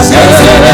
Jésus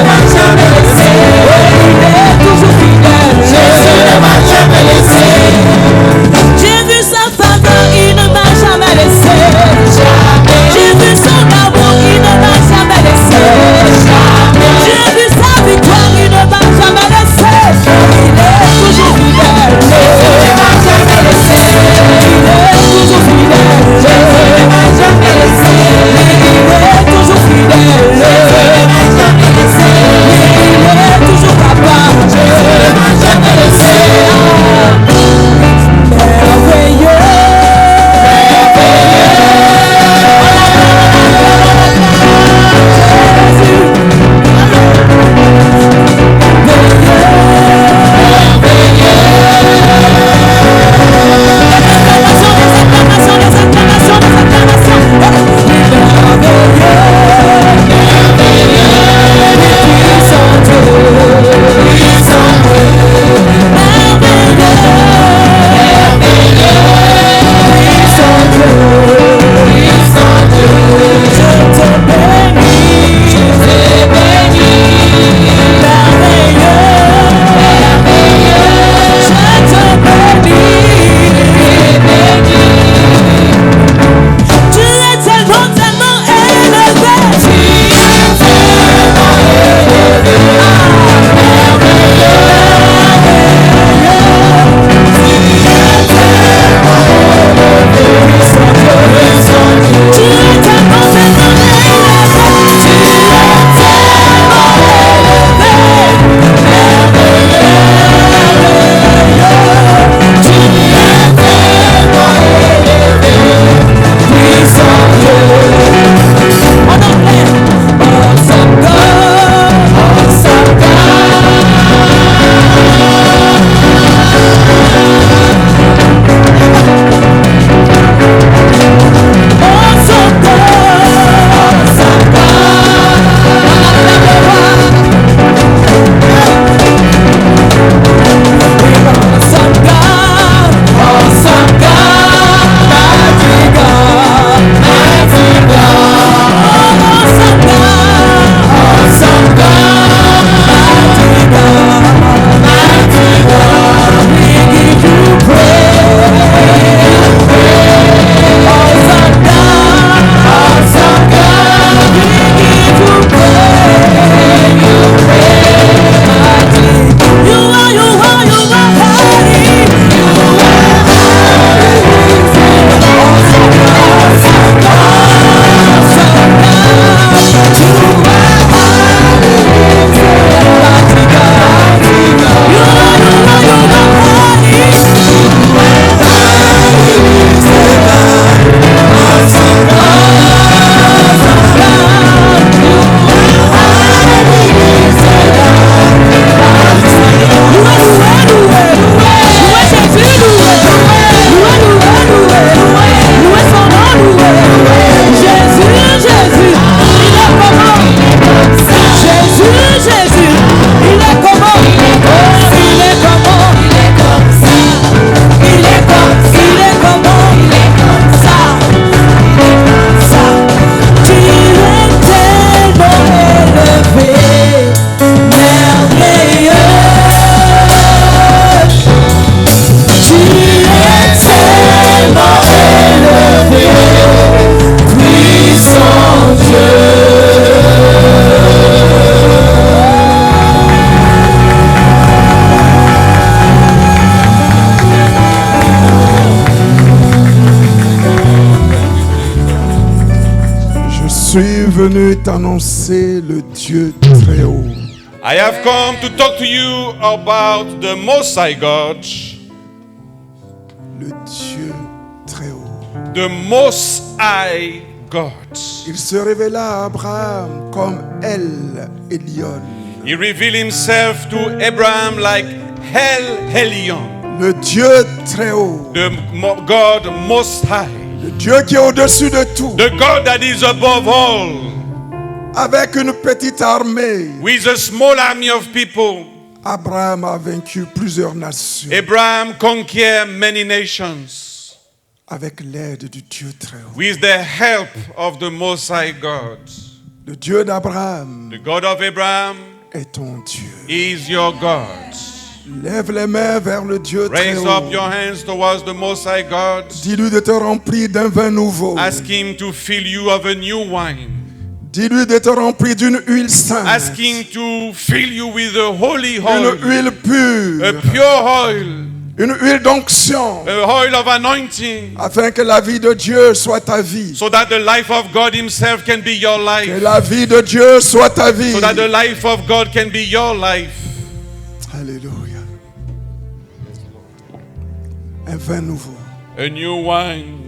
t'annoncer le Dieu très haut. I have come to talk to you about the Most High God, Le Dieu très haut. the Most High God. Il se révéla à Abraham comme El Elyon, He revealed himself to Abraham like El Elyon, le Dieu très haut, the God Most High, le Dieu qui est au-dessus de tout, the God that is above all, avec une petite armée. with a small army of people. Abraham a vaincu plusieurs nations Abraham conquered many nations avec l'aide du Dieu très haut. with the help of the Most High God. Le Dieu d'Abraham The God of Abraham est ton Dieu. is your God. Lève les mains vers le Dieu très Raise haut. up your hands towards the Most High God. Dis-lui de te remplir d'un vin nouveau. Ask Him to fill you of a new wine. Dis-lui de te remplir d'une huile sainte. Ask Him to fill you with a holy Une oil, huile pure. a pure oil, Une huile d'onction. a oil of anointing, Afin que la vie de Dieu soit ta vie. so that the life of God Himself can be your Que life. la vie de Dieu soit ta vie. So that the life of God can be your life. Alléluia. Un vin nouveau. A new wine.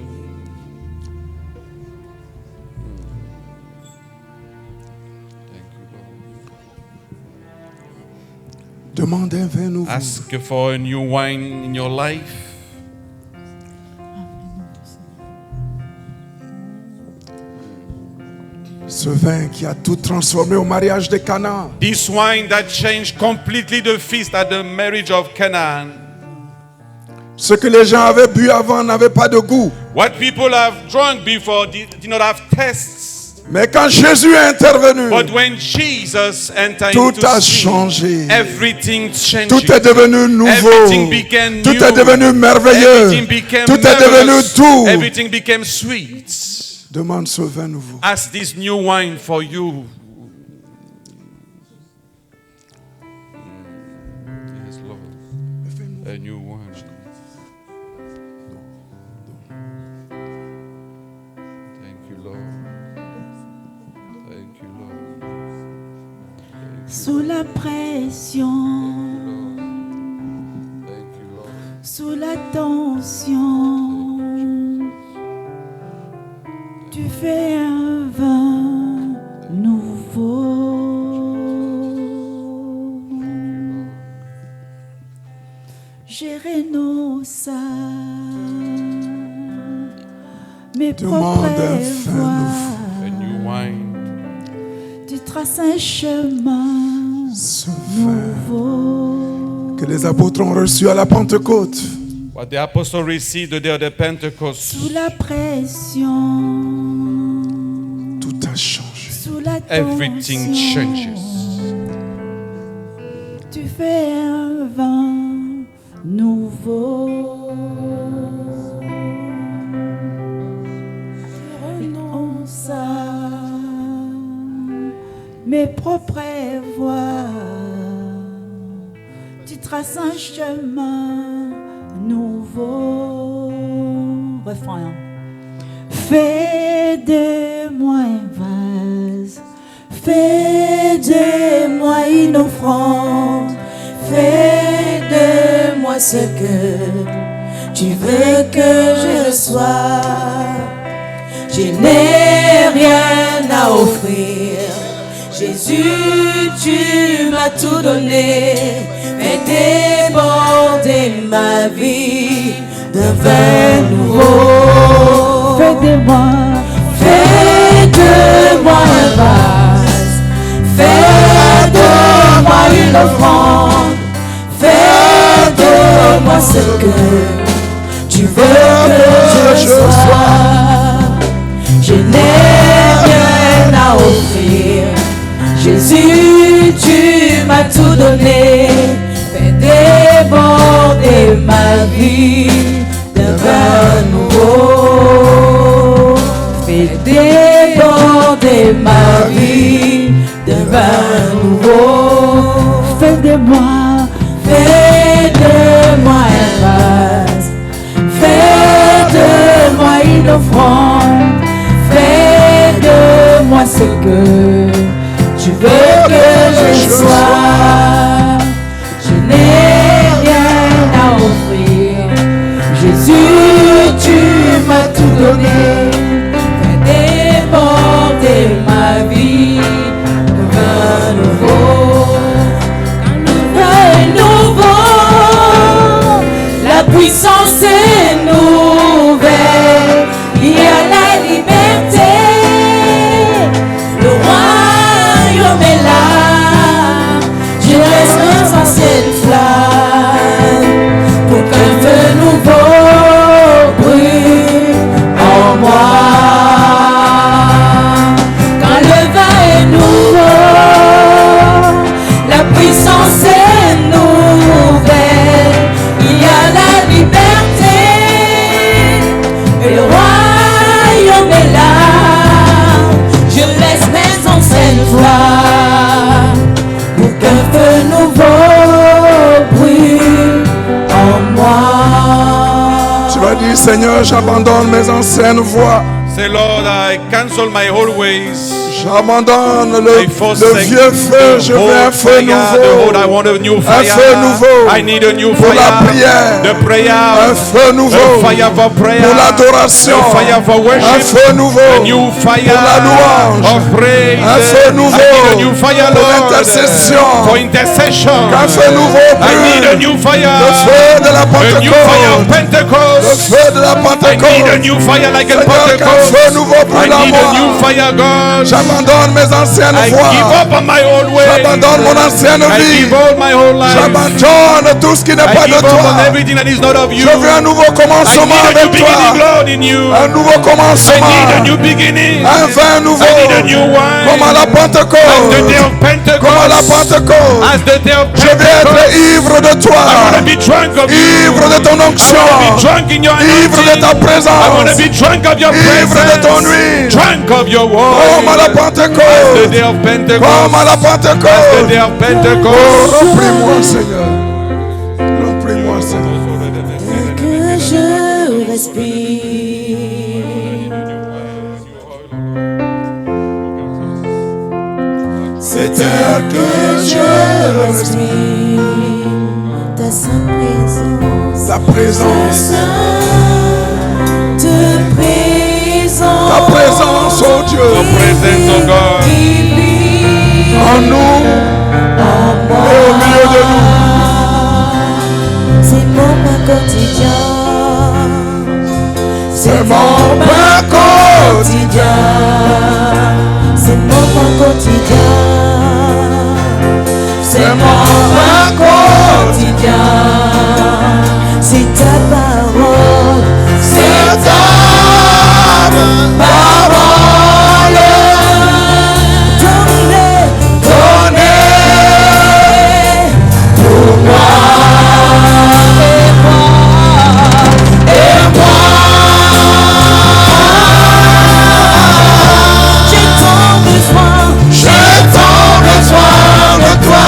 Demande un vin nouveau. Ask for a new wine in your life. Ce vin qui a tout transformé au mariage de Cana. This wine that changed completely the feast at the marriage of Canaan. Ce que les gens avaient bu avant n'avait pas de goût. What people have drunk before did not have tastes. Mais quand Jésus est intervenu, But when Jesus entered tout into a scene, changé. everything changed. Tout est devenu nouveau. Everything became Tout new. est devenu merveilleux. Everything became Tout est devenu marvelous. tout. Everything became sweet. Demande ce vin nouveau. Ask this new wine for you. Yes, Lord. A new wine. Thank you, Lord. Thank you, Lord. Sous la pression, Thank you, Lord. sous la tension, tu fais un vin nouveau. J'ai renoncé mes Demande propres un vin voies. A new wine. Tu traces un chemin Ce vin nouveau. que les apôtres ont reçu à la Pentecôte. What the apostle received the day of the Pentecost. Sous la pression, Tout a changé. sous la Everything tension, changes. tu fais un vin nouveau. Je renonce à mes propres voies. Tu traces un chemin nouveau. Refrain. Fais de moi un vase, fais de moi une offrande, fais de moi ce que tu veux que je sois. Je n'ai rien à offrir, Jésus, tu m'as tout donné. Fais déborder ma vie d'un vin nouveau. Fais de moi un vase, fais de moi une offrande, fais de moi ce que tu veux que je sois. Je n'ai rien à offrir, Jésus, tu m'as tout donné. Fais déborder ma vie d'un vin nouveau. Fais déborder ma vie d'un vin nouveau. Fais de moi un vase. Fais de moi une offrande. Fais de moi ce que as dit, Seigneur, j'abandonne mes anciennes voies. Say, Lord, I cancel my old ways. J'abandonne My le first vieux feu, je veux un feu I nouveau. want a new Un fire. feu nouveau I need a new pour fire. la prière. The prayer. Un feu nouveau A fire for prayer. pour l'adoration. A fire for worship. Un feu nouveau A new fire pour la louange. of praise. Un feu nouveau I need a new fire, pour Lord. l'intercession. For intercession. Qu'un feu nouveau I need a brûle. new fire. Le feu de la A new fire of Pentecôte. Le Pentecost. feu de la I need a Pentecôte. new fire like a Seigneur, qu'un Pentecost. feu nouveau I brûle en need a new moi. fire, God. J'abandonne mes anciennes I give voies. up on my old ways. J'abandonne mon ancienne I vie. give all my whole life. J'abandonne tout ce qui n'est I pas give de up on toi. everything that is not of you. Je veux un nouveau I commencement need a new avec beginning, toi. Lord, in you. Un nouveau I need a commencement. new beginning. Un vin nouveau. I need a new wine. Comme à la As the day Pentecôte. of Pentecost. Comme à la Pentecôte. As the day of Je veux être Pentecost. ivre de I toi. want to be drunk of you. Ivre de ton I want to be onction. drunk in your Ivre de anointing. ta I want to présence. be drunk of your Ivre de ton presence. huile. Drunk of your Comme à la word. As the Pentecôte. day of Pentecost. Comme à la As the Pentecôte. day of Oh, Pentecost. remplis-moi, Seigneur. Remplis-moi, Seigneur. Que je respire. C'est à que je respire. Ta sainte présence. Ta présence. Sainte présence. Ta présence, oh Dieu. Your presence, oh God. Qui brille En nous et au milieu de nous. C'est mon pain quotidien. C'est mon pain quotidien. C'est mon pain quotidien. C'est mon pain quotidien. C'est ta parole. C'est ta parole. Donnez pour moi. Et moi. J'ai tant besoin de toi,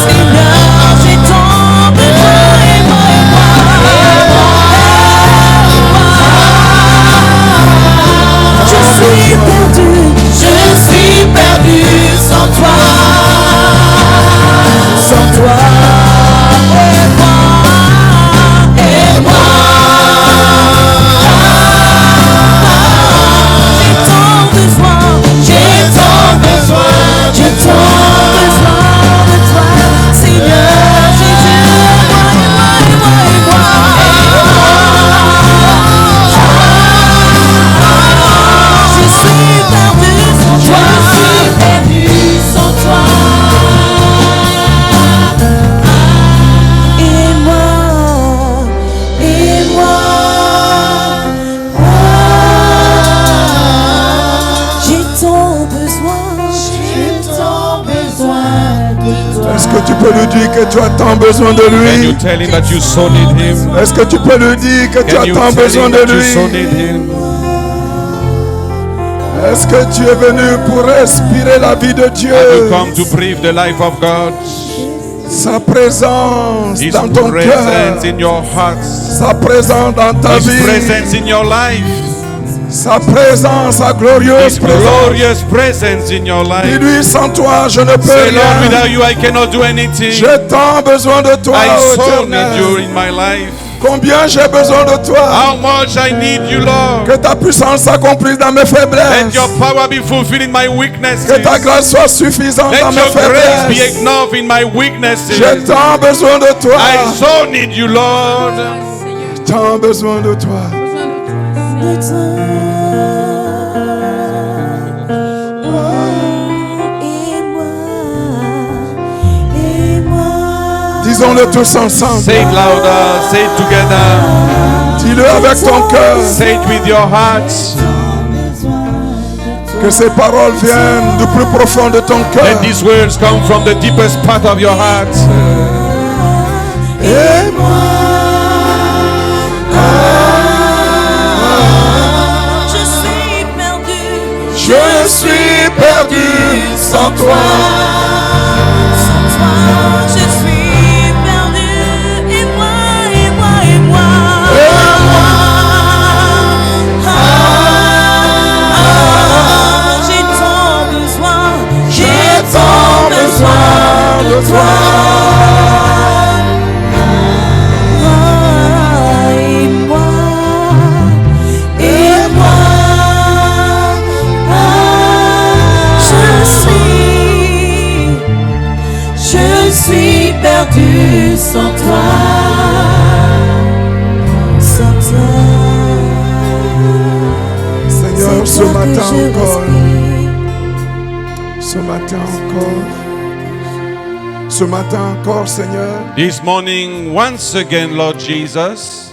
Seigneur. J'ai tant besoin, et moi. Je suis perdu sans toi, sans toi. Et moi. J'ai tant besoin de toi, Seigneur Jésus, je suis perdu sans toi, et moi, j'ai tant besoin de toi. Est-ce que tu peux lui dire que tu as tant besoin de Can you lui? tell him that you so need him? Est-ce que tu peux lui dire que tu Can as you tant tell besoin him de that you so lui? need him? Est-ce que tu es venu pour respirer la vie de Have you Dieu? come to breathe the life of God? Sa présence His dans ton cœur. presence in your heart. Sa présence dans ta His vie. presence in your life. Sa présence, sa glorieuse His présence. glorious presence in your life. Dis-lui, sans toi, je ne peux Say, Lord, rien. without you I cannot do anything. J'ai tant besoin de toi, I ô so need you Éternel. in my life. Combien j'ai besoin de toi. How much I need you, Lord. Que ta puissance s'accomplisse dans mes Let faiblesses. your power be fulfilled in my weaknesses. Que ta grâce soit suffisante Let dans mes your grace be faiblesses. enough in my weaknesses. J'ai tant besoin de toi. I so need you, Lord. Tant besoin de toi. Disons-le tous ensemble. Say it louder, say it together. Dis-le avec ton cœur. Say it with your heart. Que ces paroles viennent du plus profond de ton cœur. Let these words come from the deepest part of your heart. Et moi, je suis perdu sans toi. Je suis perdu, et moi, plus sans toi. Sans toi. Seigneur, C'est ce toi que matin je encore, respire. ce matin encore, ce matin encore, Seigneur, This morning, once again, Lord Jesus,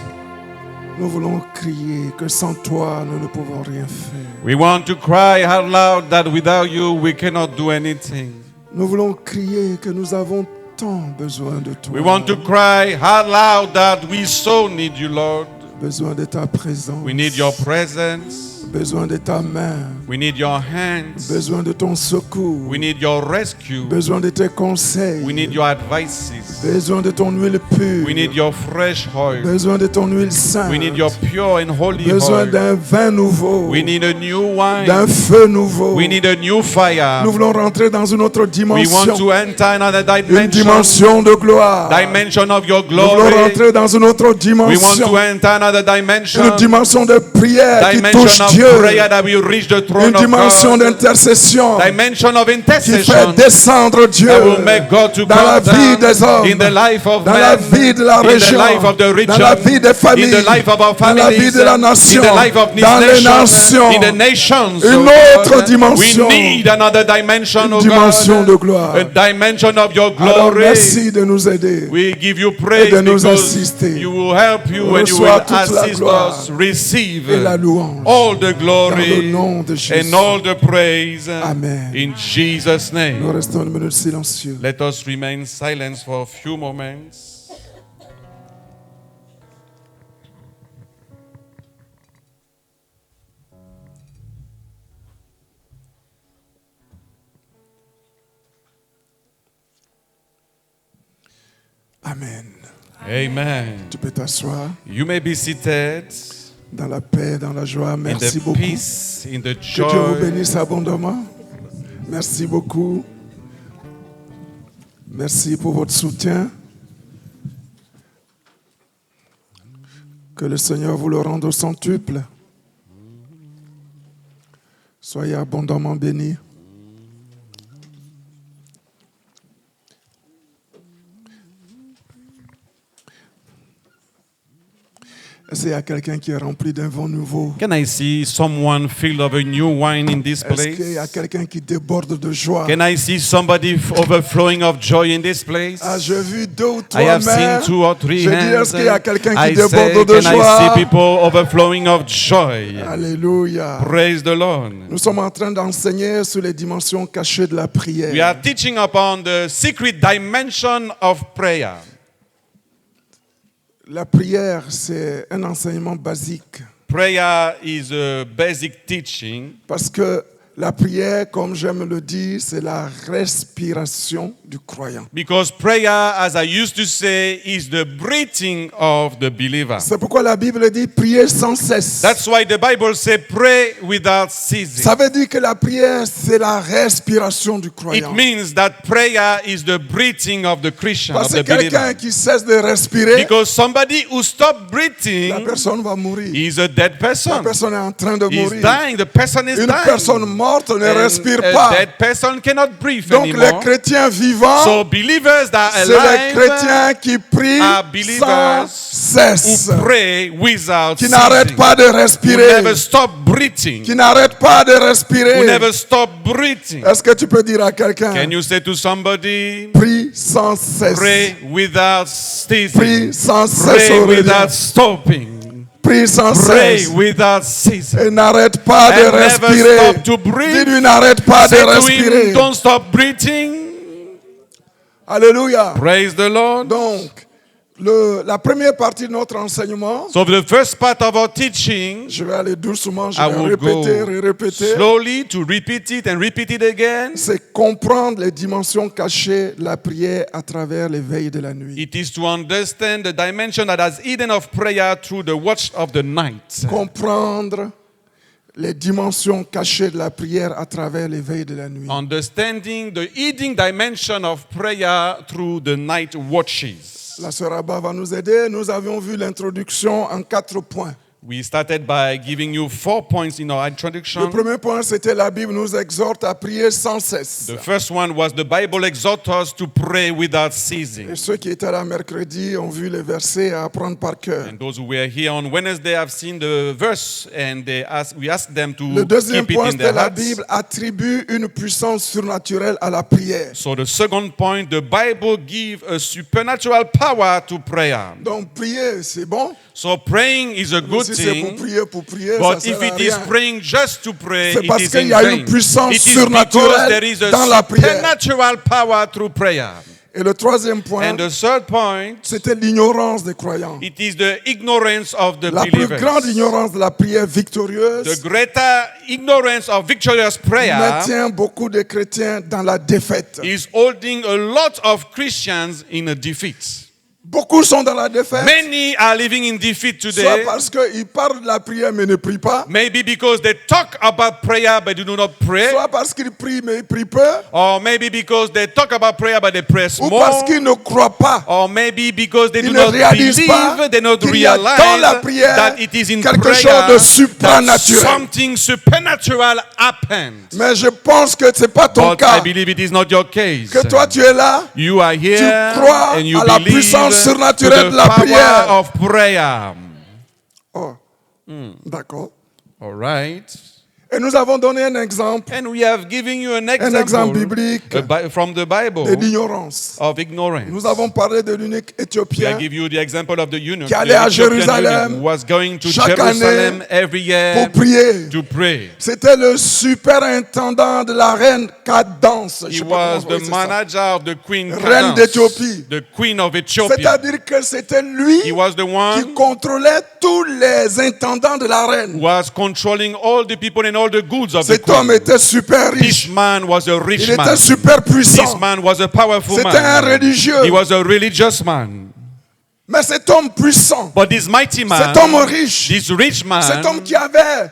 nous voulons crier que sans toi, nous ne pouvons rien faire. we want to cry out loud that without you we cannot do anything. Nous voulons crier que nous avons tant besoin de toi. We want to cry out loud that we so need you, Lord. Besoin de ta présence. We need your presence. Besoin de ta main. We need your hands. Besoin de ton secours. We need your rescue. Besoin de tes conseils. We need your advices. Besoin de ton huile pure. We need your fresh oil. Besoin de ton huile sainte. We need your pure and holy Besoin oil. d'un vin nouveau. We need a new wine. D'un feu nouveau. We need a new fire. Nous voulons rentrer dans une autre We want dimension. to enter another Une dimension. dimension de gloire. Dimension of your Nous voulons glory. rentrer dans une autre We want dimension. to enter another dimension. Une dimension de prière qui touche Dimension of Dieu. prayer that will reach the throne Une of dimension God. d'intercession Dimension of qui fait intercession descendre Dieu that will make God to dans la come vie down des hommes, in the life of dans la men, vie de la in the région, life of the dans la region, vie des familles, in the life of our dans la vie families, de la in nation, the life of this dans les nation, nations. in the nations. Une oh autre God. dimension. We need another dimension, Une oh dimension God. de gloire. A dimension of your Alors glory. merci de nous aider. We give you praise Et de nous because assister. you will help you and you Reçois will toute la assist gloire us. Receive et la louange all the dans le glory nom de Jésus. and all the praise Amen. in Jesus' Nous name. restons une minute silencieux. Let us remain silent for a few moments. Amen. Amen. Tu peux t'asseoir You may be seated dans la paix, dans la joie. in Merci the beaucoup. peace, in the Que Dieu vous joy. bénisse abondamment. Merci beaucoup. Merci pour votre soutien. Que le Seigneur vous le rende au centuple. Soyez abondamment bénis. Est-ce qu'il y a quelqu'un qui est rempli d'un vent nouveau? Can I see someone filled of a new wine in this Est-ce qu'il y a place? quelqu'un qui déborde de joie? Can I see somebody overflowing of joy in this place? Ah, j'ai vu deux ou I trois have mains. seen 2 or 3 Je dis, hands. est-ce qu'il y a quelqu'un qui I say, déborde de can I joie? see people overflowing of joy? Alléluia. Praise the Lord. Nous sommes en train d'enseigner sur les dimensions cachées de la prière. We are teaching upon the secret dimension of prayer. La prière, c'est un enseignement basique. Prayer is a basic teaching Parce que la prière, comme j'aime le dire, c'est la respiration du croyant. because prayer, as I used to say, is the breathing of the believer. C'est pourquoi la Bible dit prier sans cesse. That's why the Bible says pray without ceasing. Ça veut dire que la prière, c'est la respiration du It croyant. means that prayer is the breathing of the Christian, Parce of que the believer. quelqu'un qui cesse de respirer, Because somebody who stops la breathing personne va mourir. is a dead La person. personne est en train de He's mourir. dying. The person is Une dying. personne morte ne And respire a pas. dead person cannot breathe Donc les anymore. chrétiens vivants, So believers that are c'est les alive chrétiens qui prient are sans believers cesse, who pray without qui n'arrêtent ceasing, pas de who respirer, never stop breathing, qui n'arrêtent pas de who respirer. never stop breathing. Est-ce que tu peux dire à quelqu'un, Can you say to somebody, prie sans cesse, pray without ceasing, prie sans cesse, pray Aurélien. without stopping, Prie sans pray cesse without ceasing. et n'arrête pas de And never respirer. stop to breathe. Dis-lui, n'arrête pas de Say to respirer. him, don't stop breathing. Alléluia. Praise the Lord. Donc, la première partie de notre enseignement, So the first part of our teaching, je vais aller doucement, je I vais will répéter go et répéter. slowly to repeat it and repeat it again. C'est comprendre les dimensions cachées de la prière à travers les veilles de la nuit. It is to understand the dimension that has hidden of prayer through the watch of the night. Comprendre les dimensions cachées de la prière à travers les veilles de la nuit. Understanding the hidden dimension of prayer through the night watches. La sœur Abba va nous aider. Nous avions vu l'introduction en 4 points. We started by giving you 4 points in our introduction. Le premier point, c'était la Bible nous exhorte à prier sans cesse. The first one was the Bible exhorts us to pray without ceasing. Et ceux qui étaient là mercredi ont vu les versets à apprendre par cœur. And those who were here on Wednesday have seen the verse and we asked them to Le deuxième keep it point, in c'était their la hearts. Bible attribue une puissance surnaturelle à la prière. So the second point, the Bible gives a supernatural power to prayer. Donc prier, c'est bon. So praying is a good Si c'est thing. pour prier, ça But sert if à it is rien. praying just to pray, C'est it parce is qu'il in y a vain. une puissance It is because surnaturelle there is a dans la prière. supernatural power through prayer. Et le troisième point, And the third point, c'était l'ignorance des croyants. it is the ignorance of the La plus believers. grande ignorance de la prière victorieuse The greater ignorance of victorious prayer maintient beaucoup de chrétiens dans la défaite. is holding a lot of Christians in a defeat. Beaucoup sont dans la défaite, Many are living in defeat soit today. parce qu'ils parlent de la prière mais ne prient pas, Maybe because they talk about prayer but do not pray. soit parce qu'ils prient mais ils prient peu, Or maybe because they talk about prayer but they pray ou parce small. qu'ils ne croient pas. Or maybe because they Ils do ne not réalisent pas believe, they not qu'il y a dans la realize prière that it is in quelque prayer chose de that supranaturel. something supernatural happens. Mais je pense que ce n'est pas ton But I cas. believe it is not your case. Que toi tu es là, You are here crois and you à la believe puissance to surnaturelle the de la prière. power of prayer. oh, d'accord. All right. Et nous avons donné un exemple And we have given you an exemple example biblique from the Bible de l'ignorance. of ignorance. Nous avons parlé de l'unique I éthiopien give you the example of the eunuch, qui allait the à Ethiopian Jérusalem eunuch who was going to chaque Jerusalem année every year pour prier. to pray. C'était le superintendant de la reine Cadence. Je He sais pas was comment the on dit ça. manager of the Queen Reine Cadence, d'Éthiopie. the Queen of Ethiopia. C'est-à-dire que c'était lui He was the qui one contrôlait tous les intendants de la who reine. was controlling all the people and all the goods of the Cet homme Queen. était super This riche. man was a rich Il man. était super This puissant. man was a powerful C'était un man. religieux. He was a religious man. Mais cet homme puissant, But this mighty man, cet homme riche, this rich man, cet homme qui avait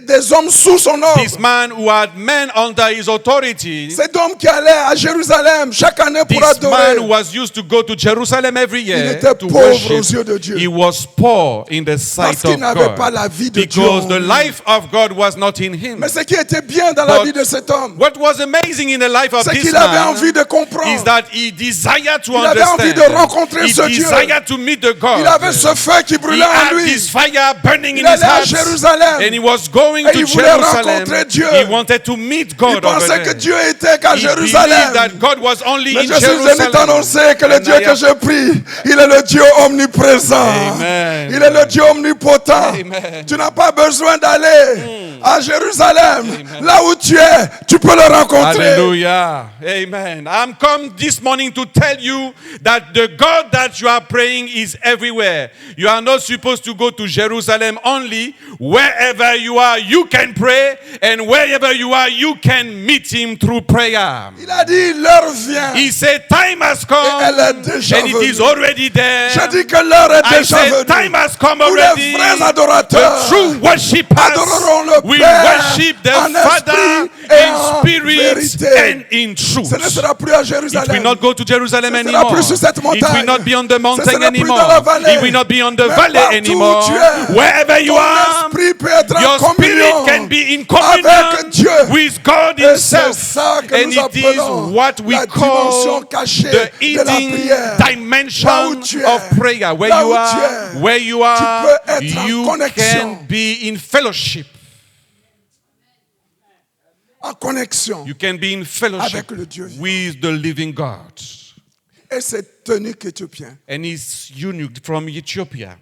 des hommes sous son ordre, this man who had men under his authority, cet homme qui allait à Jérusalem chaque année pour this man who adorer, was used to go to Jerusalem every il year était to pauvre worship, aux yeux de Dieu. he was poor in the sight Parce qu'il of n'avait pas la God. vie de Dieu. Because en the lui. life of God was not in him. Mais ce qui était bien dans la But vie de cet homme, What was amazing in the life of c'est this qu'il avait man envie de is comprendre. that he desired to Il avait envie understand. de rencontrer He ce Dieu. desired to meet the God. Il avait ce feu qui He brûlait en had lui. this fire burning Il in his allait à heart. Jérusalem. And he was going Et to il voulait Jerusalem. rencontrer Dieu. He wanted to meet Il God over pensait que there. Dieu était qu'à He believed Jérusalem. that God was only Mais in je suis venu Jerusalem. t'annoncer que le And Dieu I que have- je prie, il est le Dieu omniprésent. Amen. Il est le Dieu omnipotent. Amen. Tu n'as pas besoin d'aller à Jérusalem. Là où tu es, tu peux le rencontrer. Hallelujah. Amen. I'm come this morning to tell you that the God that you are praying is everywhere. You are not supposed to go to Jerusalem only. Wherever you are, you can pray. And wherever you are, you can meet him through prayer. Il a dit, l'heure vient. He said, time has Et come. elle est déjà And it is venue. already there. Je dis que l'heure est I déjà said, venue. time has come Où les already. vrais The adorateurs true worshippers adoreront le will Père worship the en Father esprit et en in spirit vérité. and in truth. Ce ne sera plus à It will Jérusalem. not go to Jerusalem Ce sera anymore. plus sur cette It montagne. will not be on the Ce mountain sera plus anymore. dans la vallée. It will not be on the Mais valley partout anymore. où tu es, Wherever you ton are, esprit peut être en your spirit communion can be in avec communion Dieu. with God Et c'est Himself. ça que And nous it is appelons what we la dimension call cachée the de la hidden prière. dimension Là où tu es, of prayer. Where là you où tu are, es, where you tu are, peux être en you connexion. can be in fellowship. En connexion. You can be in fellowship Avec le Dieu vivant. with the living God. Et cet eunuque éthiopien, And he's eunuch from Ethiopia.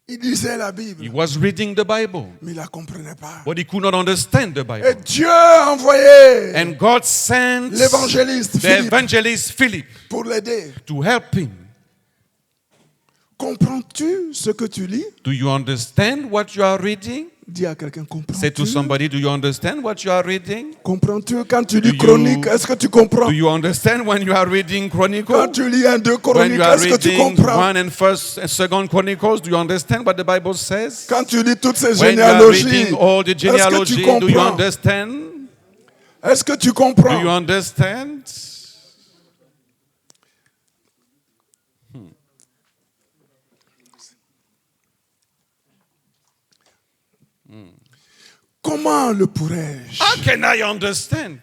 il lisait la He Bible, was reading the Bible, mais il ne la comprenait pas. but he could not understand the Et Bible. Dieu a envoyé And God sent l'évangéliste the Philippe evangelist Philip pour l'aider. to help him. Comprends-tu ce que tu lis? Do you understand what you are reading? Dis à quelqu'un, Say to comprends-tu? somebody, do you understand what you are reading? Comprends-tu quand tu Do lis you- Chronique? Est-ce que tu comprends? Do you understand when you are reading Quand Chronicles? tu lis 1, 2 When Chroniques, you are est-ce que tu reading comprends? 1 and 1st and 2nd Chronicles, do you understand what the Bible says? Quand tu lis toutes ces When you are généalogies, reading all the est-ce que genealogy, tu do you comprends? understand? Est-ce que tu Do you comprends? understand? Comment le pourrais-je How can I understand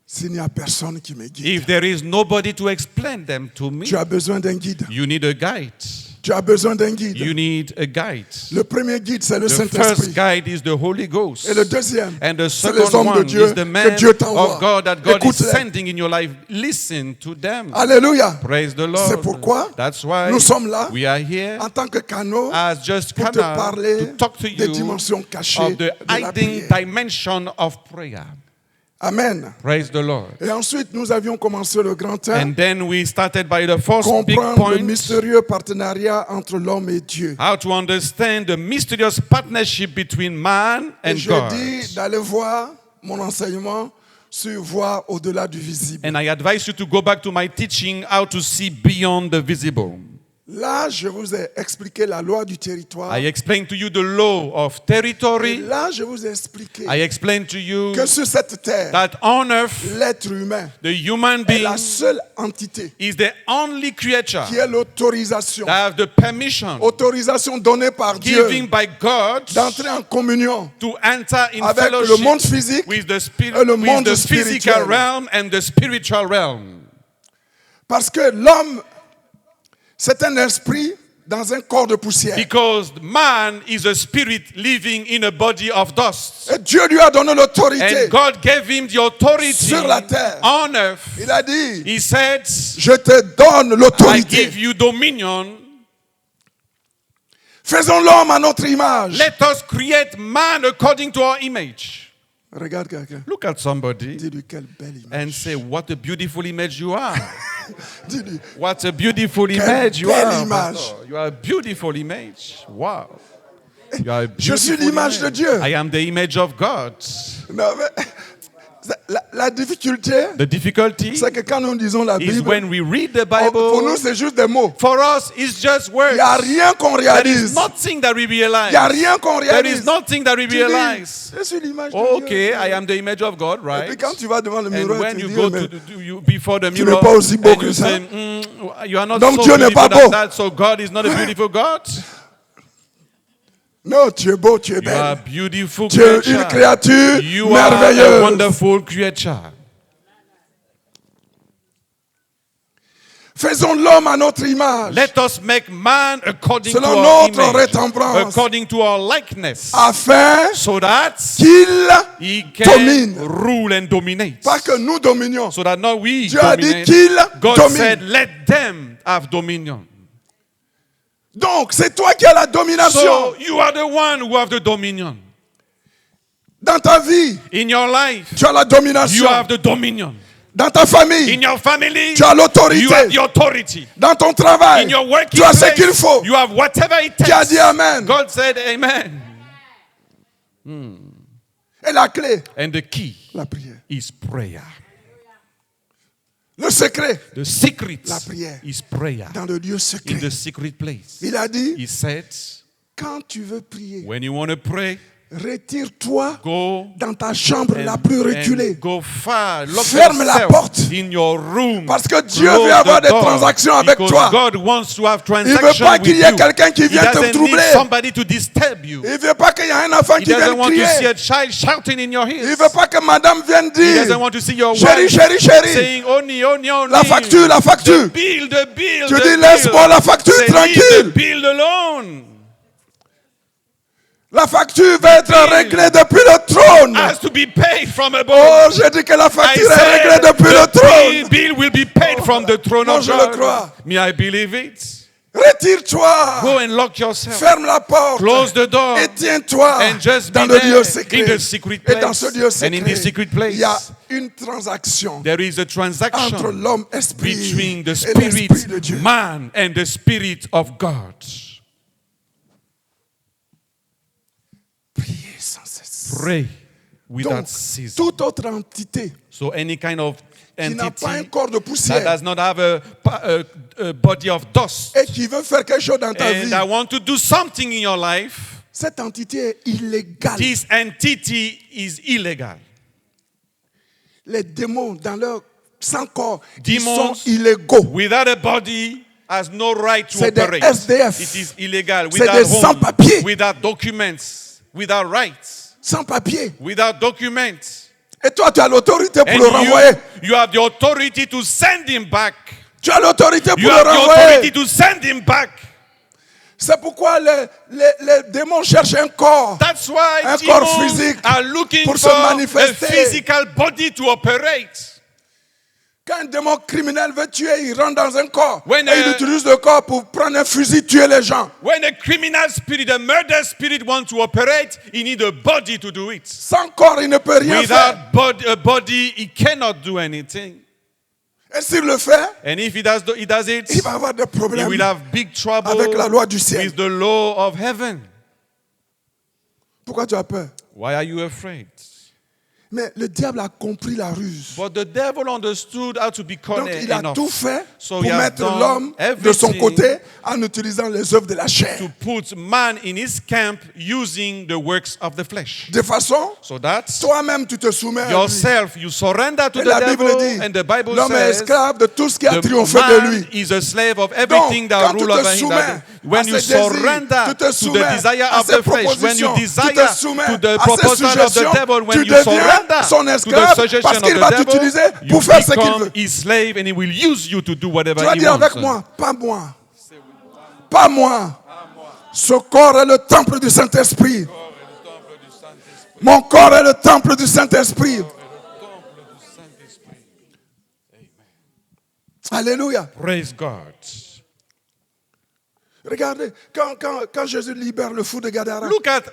s'il n'y a personne qui me guide? if there is nobody to explain them to me? Tu as besoin d'un guide. You need a guide. Tu as besoin d'un guide. You need a guide. Le premier guide, c'est le The first Saint-Esprit. guide is the Holy Ghost. Et le deuxième, And the c'est les second hommes de one Dieu is the que man Dieu t'envoie. of God that God is Écoute-les. sending in your life. Listen to them. Alléluia. Praise the Lord. C'est pourquoi That's why nous sommes là we are here en tant que canaux as just pour te canal parler to talk to des you dimensions cachées of the de la hiding prière. dimension of prayer. Amen. Praise the Lord. Et ensuite, nous avions commencé le grand thème, And then we started by the first big comprendre le point. mystérieux partenariat entre l'homme et Dieu. How to understand the mysterious partnership between man Et and j'ai God. dit d'aller voir mon enseignement sur voir au-delà du visible. And I advise you to go back to my teaching, how to see beyond the visible. Là, je vous ai expliqué la loi du territoire. I explained to you the law of Et territory. là, je vous ai expliqué I explained to you que sur cette terre, that on earth, l'être humain the human est being la seule entité is the only creature qui est l'autorisation. that have the permission Autorisation donnée par Dieu given by God d'entrer en communion to enter in avec le fellowship monde physique with the, spirit, et le with monde the physical spirituel. realm and the spiritual realm. Parce que l'homme, c'est un esprit dans un corps de poussière. Because man is a spirit living in a body of dust. Et Dieu lui a donné l'autorité And God gave him the authority sur la terre. on earth. Il a dit, He said, je te donne I l'autorité. give you dominion. Faisons l'homme à notre image. Let us create man according to our image. Regarde quelqu'un. Look at somebody Dis-lui quelle belle image. and say, what a beautiful image you are. Dis-lui, What a beautiful Quelle image you belle are. image. Pastor. You are a beautiful image. Wow. You are a je suis beautiful l'image de image. Dieu. I am the image of God. Non, mais, la difficulté, The difficulty c'est que quand nous lisons la is Bible, when we read the pour nous, Bible, c'est juste des mots. for us, it's just Il words. n'y a rien qu'on There is réalise. nothing that we Il n'y a realize. rien qu'on There réalise. is nothing that we Tu dis, realize. je suis l'image de Okay, Dieu. I am the image of God, Et right? puis quand tu vas devant le And miroir, when tu you dis, go mais before the tu mirror, n'es pas aussi beau and que you ça. say, you are not Donc so Dieu n'est pas beautiful beau. as that, so God is not a beautiful God. non, tu es beau, tu es You are a belle. beautiful Tu es une creature. créature You are a merveilleuse. wonderful creature. Faisons l'homme à notre image, Let us make man according to selon our notre image, ressemblance, according to our likeness, afin so that qu'il he can domine. rule and dominate. Pas que nous dominions. So that not we Dieu a dit dominate. qu'il God domine. said, let them have dominion. Donc, c'est toi qui as la domination So you are the one who have the dominion. dans ta vie. In your life, Tu as la domination. you have the dominion. Dans ta famille, In your family, tu as you have l'autorité. the authority. Dans ton travail, In your working tu as ce place, qu'il faut. you have whatever it Qui a takes. dit Amen. God said amen. Et la clé, And the key la prière. is prayer. Le secret, The secret La prière. is prayer. dans le lieu In secret. the secret place. Il a dit, He said, quand tu veux prier, when you want to pray, retire-toi go dans ta chambre la plus reculée. and go far. Lock Ferme la yourself porte. in your room. Parce que Dieu Close veut avoir the des door. transactions avec Because toi. God wants to have Il ne transactions veut pas qu'il with y ait you. quelqu'un qui He vienne te doesn't need troubler. somebody to disturb you. Il ne veut pas qu'il y ait un enfant He qui vienne doesn't want to see crier. a child shouting in your Il ears. ne veut pas que madame vienne He dire, doesn't want to see your chérie, wife chérie, chérie, saying, Oni, Oni, Oni. la facture, la facture. The bill, the bill, Tu the dis, bill. laisse-moi la facture Say, leave tranquille. the bill alone. La facture va être réglée depuis le trône. Has to be paid from above. Oh, j'ai dit que la I facture est réglée said depuis le the trône. bill will be paid from the throne Moi, of je le God. crois. Me, I believe it. Retire-toi. Go and lock yourself. Ferme la porte. Close the door. Et tiens-toi And just dans be le there lieu secret. in the secret Et dans place. ce lieu And in this secret place, il y a une transaction there is a entre transaction l'homme esprit between the et l'esprit de spirit Dieu. man and the spirit of God. Priez sans cesse. Pray without Donc, ceasing. toute autre entité So any kind of qui n'a pas un entity corps de that poussière does not have a body of dust et qui veut faire quelque chose dans ta and vie, I want to do something in your life, cette entité est illégale. this entity is illegal. Les démons dans leur sans corps, Demons ils sont illégaux. without a body has no right to C'est des operate. SDF. It is illegal C'est without des home, sans-papiers. without documents, without rights. sans papier. without documents. Et toi, tu as l'autorité pour And le renvoyer. you have the authority to send him back. Tu as l'autorité pour You le have the authority renvoyer. to send him back. C'est pourquoi les démons cherchent un corps. That's why Un corps demons physique are looking pour se for a manifester. physical body to operate. Quand un démon criminel veut tuer, il rentre dans un corps. When et il utilise le corps pour prendre un fusil, tuer les gens. When a criminal spirit, a murder spirit wants to operate, he needs a body to do it. Sans corps, il ne peut rien faire. Without a body, he cannot do anything. Et s'il le fait, And if he does it, il va avoir des he problèmes will have big trouble avec la loi du ciel. with the law of heaven. Pourquoi tu as peur? Why are you afraid? Mais le diable a compris la ruse. But the devil understood how to be Donc cunning il a enough tout fait So pour he has mettre done l'homme de son everything côté en utilisant les œuvres de la chair. to put man in his camp using the works of the flesh. De façon, So that toi-même tu te soumets à lui. yourself, you surrender to Et the la Bible devil, dit, and the Bible l'homme est says, esclave de tout ce qui a the triomphé de man lui. is a slave of everything Donc, that quand tu rule te over him. soumets When à you ses désirs, surrender tu te to the soumets desire à of ses the flesh, when you propositions, tu desire te soumets to the à ses proposal of the suggestions, devil, when tu you deviens surrender son to the esclave suggestion parce of qu'il the va devil, t'utiliser you pour faire ce qu'il become veut. his slave and he will use you to do whatever Tu vas he dire wants. avec moi, pas moi. Pas moi. Ce corps est le temple du Saint-Esprit. Mon corps est le temple du Saint-Esprit. Alléluia. Praise God. Regardez, quand Jésus libère le fou de Gadara, Look at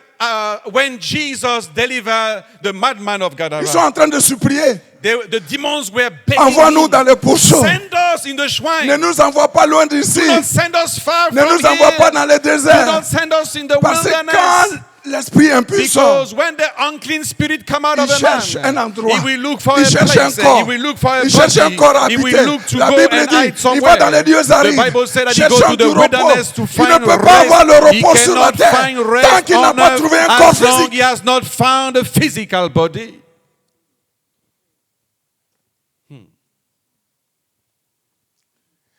when Jesus delivered the madman of ils sont Gadara. en train de supplier. The demons were begging Envoie-nous him, dans les pourceaux. send us in the shrine. Ne nous envoie pas loin d'ici. Do not send us far Ne from nous envoie pas here. dans les Do déserts. not send us in the Parce que wilderness. quand l'esprit impur sort, Because when the unclean spirit come out il of a cherche un man, endroit. he will look for Il a cherche un place. corps. He will look for a Il cherche un body. corps à He will habiter. look to La go Bible and dit, hide il somewhere. va dans les lieux The arides, Bible said that he goes cherchant to du the repos. wilderness to Il find ne peut pas avoir le rest. He repos sur la cannot terre find tant rest qu'il n'a on pas earth trouvé un corps as long physique. he has not found a physical body.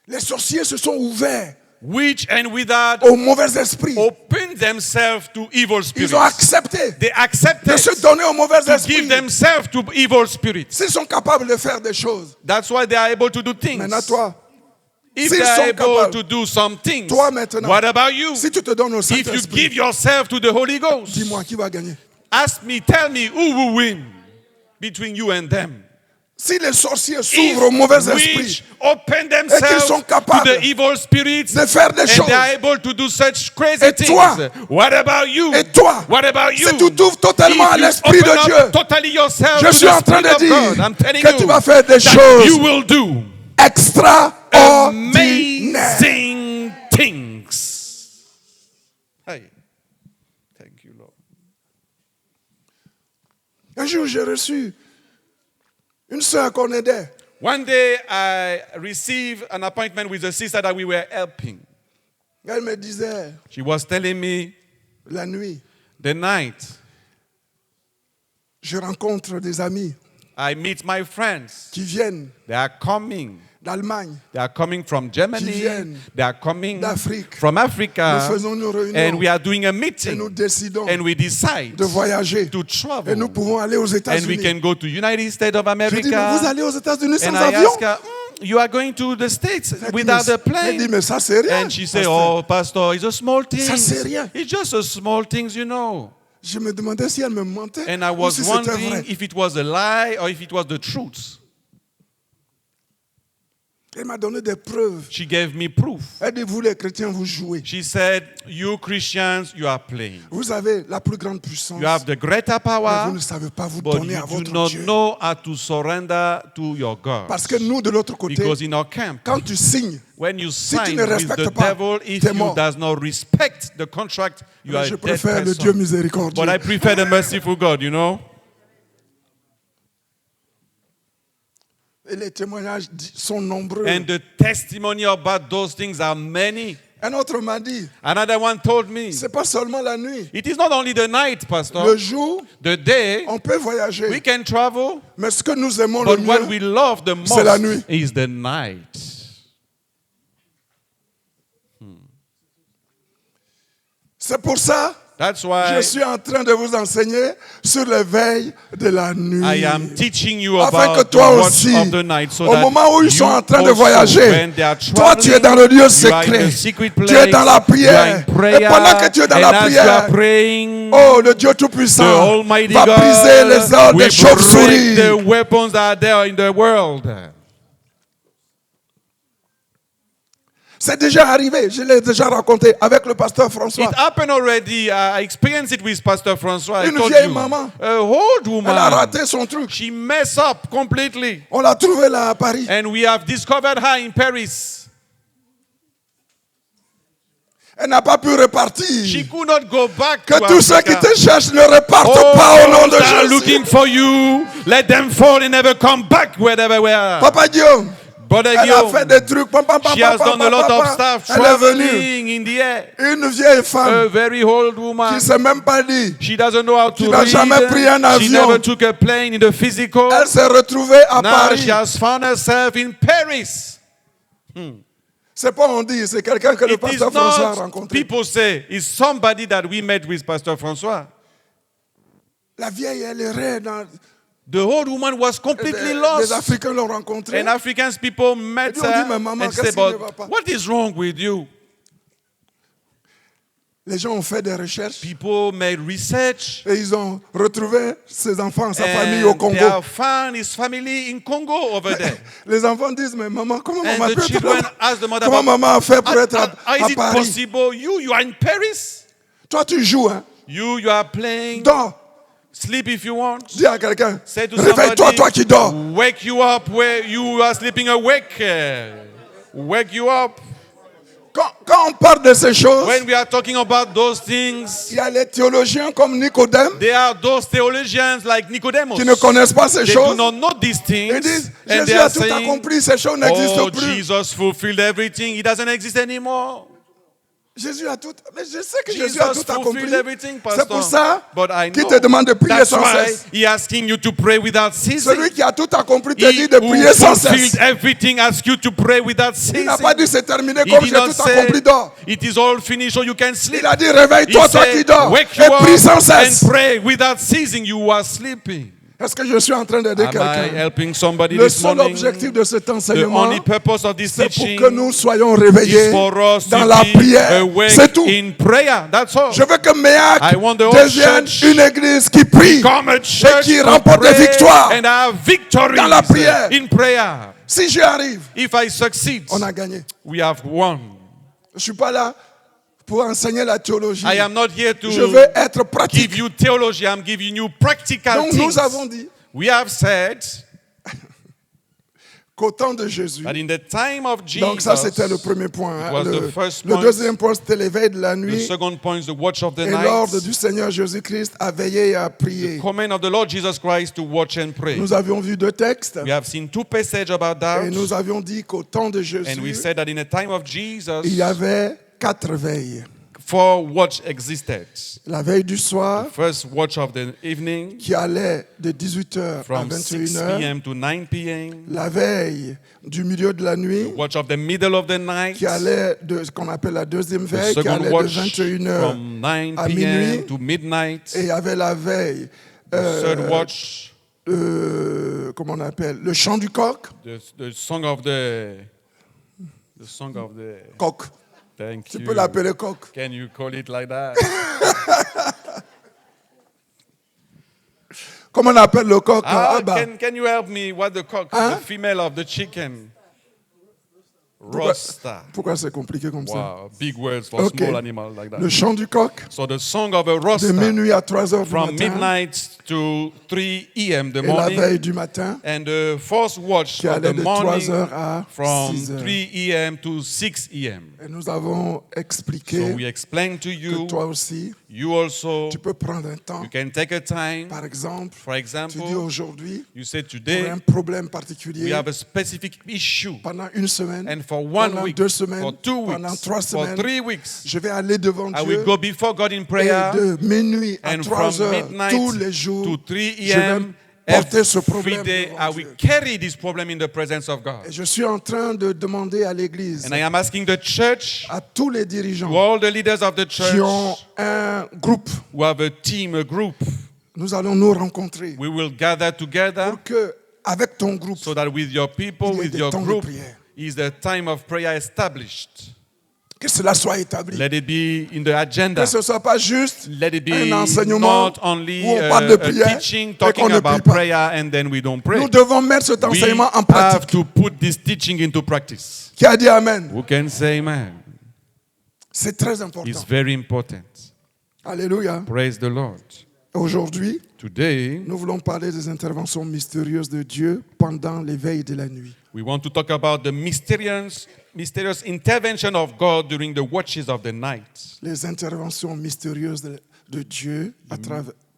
Les sorciers se sont ouverts Witch and wizard aux mauvais esprits. open themselves to evil spirits. Ils ont accepté They accepted de se donner aux mauvais to give esprits. themselves to evil spirits. S'ils sont capables de faire des choses, That's why they are able to do things. maintenant toi, If s'ils they are sont able capables, to do some things, toi maintenant, what about you? si tu te donnes au If you Saint-Esprit, give yourself to the Holy Ghost, dis-moi qui va gagner. ask me, tell me who will win between you and them. Si les sorciers s'ouvrent aux mauvais If esprits which open qu'ils themselves sont to capables the evil spirits de faire des and choses, they are able to do such crazy Et things, toi? what about you? et toi, What about you? si tu t'ouvres totalement à If you l'Esprit open de up Dieu, totally yourself je to suis the en train Spirit de of God, dire I'm telling que tu you vas faire des that choses you will do extraordinaires. amazing things. Hey. Thank you, Lord. Un jour, j'ai reçu une sœur qu'on aidait. One day I received an appointment with a sister that we were helping. Elle me disait, She was telling me la nuit, the night je rencontre des amis I meet my friends. qui viennent They are coming. d'Allemagne. They are coming from Qui Germany. viennent They are coming d'Afrique. from Nous Africa. faisons une réunion And we are doing a et nous meeting. décidons And we decide de voyager. to Et nous travel. pouvons aller aux And we États-Unis. can go to United States of Je dis, mais vous America. allez aux États-Unis sans And I avion? ask her, you are going to the States Elle dit, without a Elle dit, plane? mais ça c'est rien. And she said, pasteur. oh, Pastor, it's a small thing. Ça, c'est rien. It's just a small things, you know. Je me demandais si elle me mentait And I ou was si c'était wondering vrai. if it was a lie or if it was the truth. Elle m'a donné des preuves. She gave me proof. Elle dit, vous les chrétiens, vous jouez. She said, you Christians, you are playing. Vous avez la plus grande puissance. You have the greater Mais power, vous ne savez pas vous but donner à you do votre not Dieu. know how to surrender to your God. Parce que nous, de l'autre côté, Because in our camp, quand tu signes, when you tu sign ne with respectes the pas, devil, if t'es you mort. does not respect the contract, you are je a dead préfère le Dieu person. miséricordieux. But I prefer the merciful God, you know. Et les témoignages sont nombreux. And the testimony about those things are many. Un autre m'a dit, Another one told me, c'est pas seulement la nuit. it is not only the night, Le Pastor. jour, The day, on peut voyager. we can travel, Mais ce que nous aimons le but what mieux, we love the c'est la most nuit. is the night. c'est pour ça That's Je why suis en train de vous enseigner sur les veilles de la nuit. I am teaching you Afin que about the toi watch aussi, of the night, so au that moment où ils you sont en train de also, voyager, when they are toi tu es dans le lieu you are in secret. the secret Tu es dans la place, you are prière. in prayer, Et pendant que tu es dans and la as you are prière, praying, oh, le Dieu the Tout-Puissant Almighty va briser les God ailes will des chauves-souris. break the weapons that are there in the world. C'est déjà arrivé, je l'ai déjà raconté avec le pasteur François. It happened already. I experienced it with Pastor François. I Une told vieille you. maman. A old Elle a woman. raté son truc. She messed up completely. On l'a trouvée là à Paris. And we have discovered her in Paris. Elle n'a pas pu repartir. She could not go back Que to tous ceux qui Africa. te cherchent ne repartent Oh, pas au nom de those that are Jésus. looking for you, let them fall and never come back wherever we are. Papa Guillaume, Brother elle a Guillaume, fait des trucs. she has done a lot of stuff, Elle est venue. traveling in the air. Une vieille A femme very old qui woman. ne s'est même pas dit. She doesn't know how to Qui n'a jamais pris un read. She avion. never took a plane in the physical. Elle s'est retrouvée à Now Paris. she has found herself in Paris. C'est pas on dit, c'est quelqu'un que le It is pasteur François a not, rencontré. people say, it's somebody that we met with Pastor François. La vieille, elle errait dans. The old woman was completely Les lost. Africains l'ont rencontrée. And African people met Ils lui ont dit, mais her maman, and qu'est-ce said, qui ne but va pas? what is wrong with you? Les gens ont fait des recherches People made research. et ils ont retrouvé ses enfants, sa famille And au they Congo. have found his family in Congo over there. Les enfants disent, mais maman, comment And maman the peut être children là-bas? asked the mother, Comment maman a fait pour être how à is it Paris? possible? You are in Paris? Toi, tu joues, hein? You are playing. Dors. Sleep if you want. Dis à quelqu'un, Say to réveille-toi, somebody, toi qui dors. wake you up where you are sleeping awake. Wake you up. Quand on parle de ces choses, When we are talking about those things, il y a les théologiens comme Nicodème there are those theologians like Nicodemus. qui ne connaissent pas ces They do choses. not know these things. Ils disent, And Jésus they a are tout saying, accompli, ces choses n'existent oh, plus. Jesus fulfilled everything. He doesn't exist anymore. Jésus a tout, mais je sais que Jésus a Jesus tout accompli. fulfilled everything, C'est pour Pastor. ça But I qu'il know te demande de prier that's sans why cesse. he asking you to pray without ceasing. Celui qui a tout accompli te He dit de who prier sans fulfilled cesse. everything asks you to pray without Il ceasing. n'a pas dit c'est terminé He comme did j'ai not tout say accompli, dors. it is all finished so you can sleep. Il a dit He réveille-toi, toi qui said, dors, wake et you up prie sans and cesse. pray without ceasing. You are sleeping. Est-ce que je suis en train d'aider Am I quelqu'un? helping somebody Le this seul morning? objectif de cet The enseignement, only purpose of this c'est pour teaching que nous soyons réveillés is for us dans to la be prière. awake C'est tout. in prayer. That's all. Je veux que Méac I want the whole devienne church une église qui prie. Come a church qui to remporte des pray victoires and have victories dans la prière. in prayer. Si j'y arrive, If I succeed, on a gagné. we have won. Je ne suis pas là pour enseigner la théologie. I am not here Je to veux être give pratique. you theology. I'm giving you practical Donc things. nous avons dit We have said qu'au temps de Jésus, that in the time of Jesus, donc ça c'était le premier point. hein. was the first Le point. deuxième point c'était l'éveil de la the nuit. second point is the watch of the Et night. l'ordre du Seigneur Jésus-Christ à veiller et à prier. Command of the Lord Jesus Christ to watch and pray. Nous avions vu deux textes We have seen two passages about that. et nous avions dit qu'au temps de And we Jésus, said that in the time of Jesus, il y avait 4 veilles. 4 watch existed. La veille du soir First watch of the evening, qui allait de 18h à from 6 21h. p.m. to 9 p.m. La veille du milieu de la nuit Watch of the middle of the night. qui allait de ce qu'on appelle la deuxième The veille qui second allait de watch 21h from 9 à p.m. minuit. to midnight. Et il y avait la veille, Third watch, comment on appelle, le chant du coq. the song of the Coq. thank Tu you. peux l'appeler coq. Can you call it like that? Comment on appelle le coq? How Ah, bah. can you help me? What the cock, Hein? the female of the chicken? Roster. Pourquoi c'est compliqué comme ça? Wow, big words for Ok. small animal like that. Le chant du coq, So the song of a de roster minuit à 3h du from matin. midnight to 3 a.m. the Et la morning. veille du matin, And the first watch qui of allait the de morning 3h à from 6h. 3 a.m. to 6 a.m. Et nous avons So expliqué we explain to que you, toi aussi, you also, tu peux prendre un temps. you can take a time. Par exemple, For tu dis example, aujourd'hui, you say pour today un problème we particulier, have a specific issue. pendant une semaine, And for 1 pendant week, 2 semaines, for 2 pendant weeks, 3 for semaines, 3 weeks, je vais aller devant I Dieu will go before God in et prayer. de minuit à And 3 from heures midnight tous les jours, to 3 je vais a.m. porter ce Every problème day devant I will Dieu. carry this problem in the presence of Et God. je suis en train de demander à l'Église, And I am asking the church, à tous les to dirigeants all the leaders of the qui church ont un groupe, who have a team, a group, nous allons nous rencontrer we will gather together pour que, avec ton groupe, so that with your people, il y ait with des your temps de group, prière. is the time of prayer established. que cela soit établi. Let it be in the agenda. Que ce ne soit pas juste Let it be un enseignement not only où on parle de a prière teaching et qu'on talking ne prie about pas. prayer and then we don't pray. Nous devons mettre cet We enseignement en have pratique. to put this teaching into practice. Qui a dit Amen? Who can say amen? C'est très It's important. very important. Alléluia. Praise the Lord. Aujourd'hui, Today, nous voulons parler des interventions mystérieuses de Dieu pendant l'éveil de la nuit. we want to talk about the mysterious intervention of God during the watches of the night. Les interventions mystérieuses de Dieu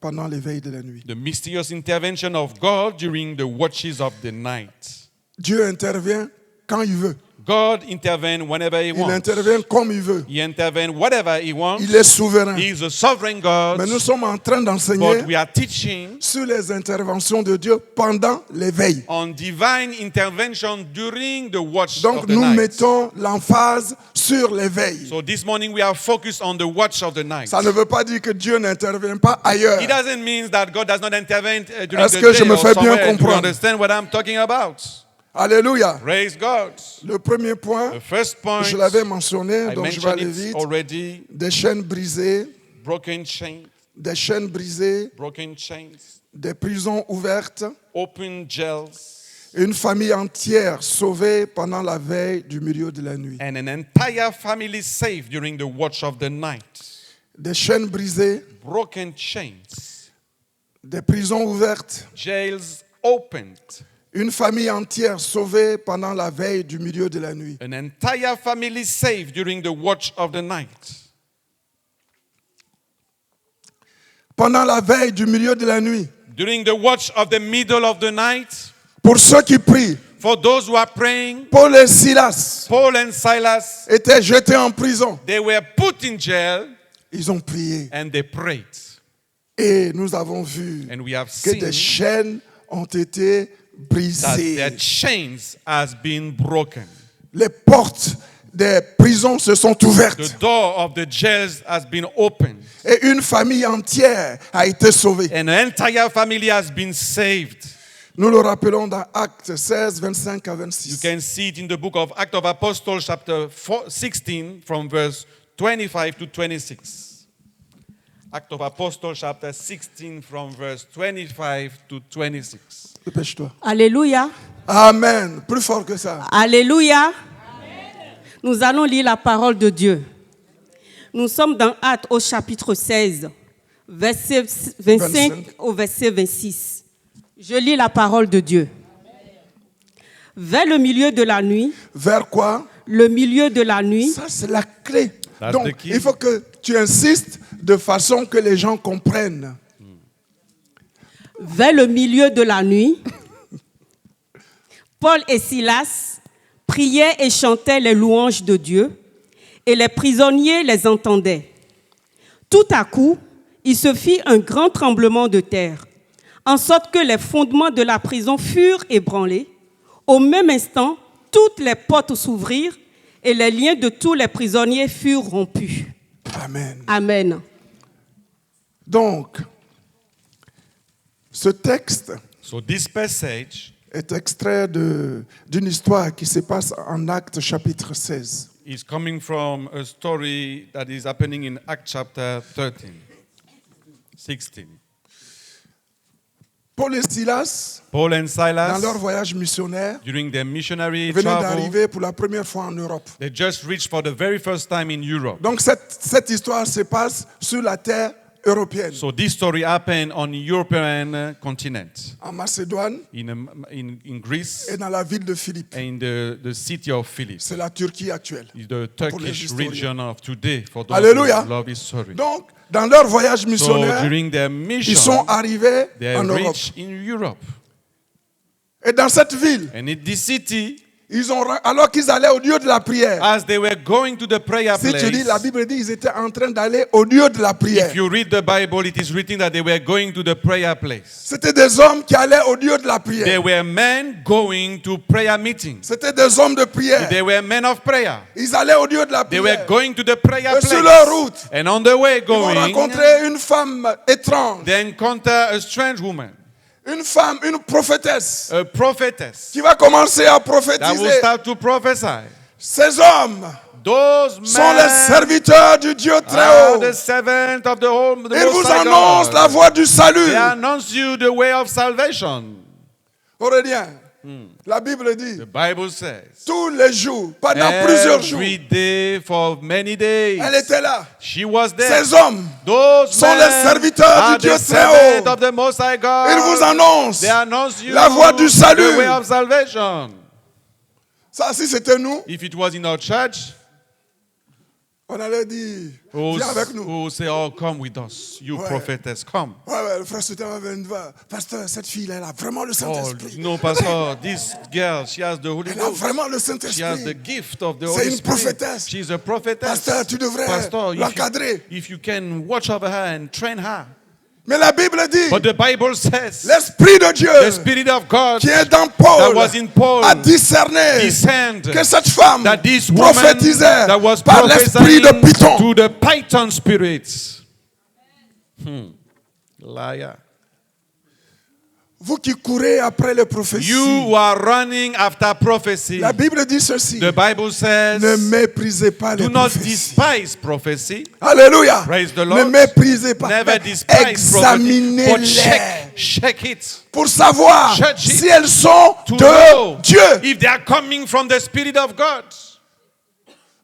pendant l'éveil de la nuit. The mysterious intervention of God during the watches of the night. Dieu intervient quand il veut. God intervenes whenever He Il wants. intervient comme il veut. He intervenes whatever He wants. Il est souverain. He is a sovereign God. Mais nous sommes en train d'enseigner But we are teaching sur les interventions de Dieu pendant l'éveil. on divine intervention during the watch Donc of the nous night. mettons l'emphase sur l'éveil. So this morning we are focused on the watch of the night. Ça ne veut pas dire que Dieu n'intervient pas ailleurs. It doesn't mean that God does not intervene during Est-ce the que day je me or fais bien somewhere. Do you comprendre? understand what I'm talking about? Alléluia. Praise God. Le premier point, The first point, je l'avais mentionné, I donc je vais mentioned aller it vite. already, Des chaînes brisées, broken chains, des chaînes brisées, des prisons ouvertes, open jails, une famille entière sauvée pendant la veille du milieu de la nuit. and an entire family saved during the watch of the night. Des chaînes brisées, Broken chains, des prisons ouvertes, jails opened, une famille entière sauvée pendant la veille du milieu de la nuit. an entire family saved during the watch of the night. Pendant la veille du milieu de la nuit, During the watch of the middle of the night, pour ceux qui prient, for those who are praying, Paul et Silas Paul and Silas, étaient jetés en prison. they were put in jail Ils ont prié. and they prayed. Et nous avons vu And we have que seen des chaînes ont été that brisées. their chains has been broken. Les portes des prisons se sont ouvertes. The door of the jails has been opened. Et une famille entière a été sauvée. And an entire family has been saved. Nous le rappelons dans Actes 16, 25 à You 26. can see it in the book of Acts of Apostles, chapter 16, from verse 25 to 26. Act of Apostles, chapter 16, from verse 25 to 26. Dépêche-toi. Alléluia. Amen. Plus fort que ça. Alléluia. Nous allons lire la parole de Dieu. Nous sommes dans Actes au chapitre 16, verset 25 au verset 26. Je lis la parole de Dieu. Vers le milieu de la nuit, Vers quoi? le milieu de la nuit, Ça, c'est la clé. That's Donc, the key. il faut que tu insistes de façon que les gens comprennent. vers le milieu de la nuit, Paul et Silas priaient et chantaient les louanges de Dieu, et les prisonniers les entendaient. Tout à coup, il se fit un grand tremblement de terre, en sorte que les fondements de la prison furent ébranlés. Au même instant, toutes les portes s'ouvrirent et les liens de tous les prisonniers furent rompus. Amen. Amen. Donc, ce texte So this passage est extrait d'une histoire qui se passe en Actes chapitre 16. is coming from a story that is happening in Acts chapter 13, 16. Paul et Silas, Paul and dans Silas, leur voyage missionnaire, during their missionary venaient travel, d'arriver pour la première fois en Europe. they just reached for the very first time in Europe. Donc cette histoire se passe sur la terre européenne, So this story happened on European continent, en Macédoine in Greece, et dans la ville de Philippe. in the city of Philippi, C'est la Turquie actuelle. the Turkish historiens. region of today, for those Alléluia. who love history. Donc, dans leur voyage So missionnaire, during their ils mission, sont arrivés they en Europe. reached in Europe. Et dans cette ville, And in this city, Alors qu'ils allaient au lieu de la prière. As they were going to the prayer Si tu lis, la place, Bible dit ils étaient en train d'aller au lieu de la prière. if you read the Bible, it is written that they were going to the prayer place. C'était des hommes qui allaient au lieu de la They prière. were men going to prayer meetings. C'était des hommes de prière. They were men of prayer. Ils allaient au lieu de la They prière. were going to the prayer Et sur leur route, place. And on the way ils vont going, rencontrer une femme étrange. they encounter a strange woman, Une femme, une prophétesse a prophetess, qui va commencer à that will prophétiser. start to prophesy. Ces hommes Those sont les men serviteurs du Dieu très are haut. the servant of the Ils Most vous High annoncent la God. voie du salut. They announce you the way of salvation. Aurélien, la Bible dit, The Bible says, tous les jours, pendant plusieurs jours, every day for many days, elle était là. she was there. Ces hommes Those sont men les serviteurs are du Dieu the très servant haut. of the Most High God. Ils vous annoncent They announce you la voie du salut. the way of salvation. Ça, si c'était nous, If it was in our church, on allait dire, we viens avec nous. will say, oh, come with us. You Ouais. prophetess, come. Ouais, le frère Soutin va venir voir. Pasteur, cette fille-là, elle a vraiment le Oh, Saint-Esprit. no, Pastor, this girl, she has the Holy Elle a Ghost. vraiment le She has the Saint-Esprit. gift of the C'est Holy une Spirit. prophétesse. She's a prophetess. Pasteur, tu devrais Pastor, l'encadrer. if you can watch over her and train her. Mais la Bible dit, But the Bible says, l'Esprit de Dieu the Spirit of God qui est dans that Paul was in Paul a discerné discerned que cette femme that this woman prophétisait that was par l'esprit de prophesying Python. to the Python spirits. Liar. Vous qui courez après les prophéties, You are running after prophecy. la Bible dit ceci, The Bible says, ne méprisez pas les do not prophéties. despise prophecy. Alléluia. Praise the Ne Lord. méprisez pas. Never Mais despise prophecy. But examinez-les check it pour savoir Judge it. si elles sont to de know Dieu. if they are coming from the Spirit of God.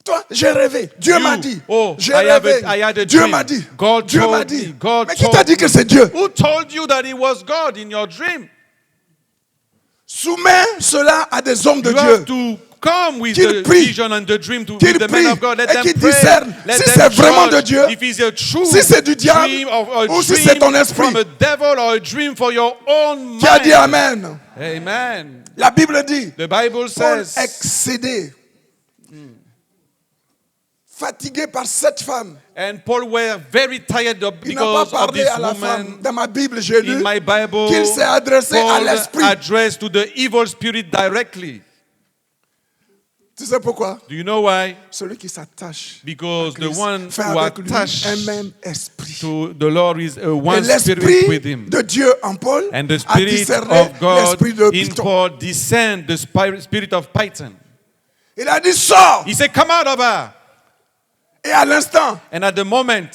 Toi, j'ai rêvé. Dieu You, m'a dit. oh, J'ai I rêvé. had a Dieu dream. m'a dit. God Dieu told m'a dit. me. God Mais qui told t'a dit que c'est Dieu? Who told you that it was God in your dream? Soumets cela à des hommes de You Dieu. have to come with Qu'il the prie. vision and the dream to Qu'il with the prie men of God. Let et them qu'il pray. discerne Let si them c'est vraiment judge de Dieu, if it's a true si c'est du diable, dream or a ou si dream c'est ton esprit. from a devil or a dream for your own Qui a dit mind. Amen? Amen. La Bible dit, The Bible Paul says, excédé, fatigué par cette femme. and Paul were very tired Il n'a pas because of parlé this à la femme. woman. Dans ma Bible, j'ai lu In my Bible, qu'il s'est adressé à Paul l'esprit. addressed to the evil spirit directly. Tu sais pourquoi? Do you know why? Celui qui s'attache Because à the Christ one fait who avec lui attached un même esprit. to the Lord is Et one spirit with l'esprit him. de Dieu en Paul And the a Spirit discerné of God l'esprit de in Python. Paul descend the spirit of Python. Il a dit sors. He said, come out of her. Et à l'instant, And at the moment,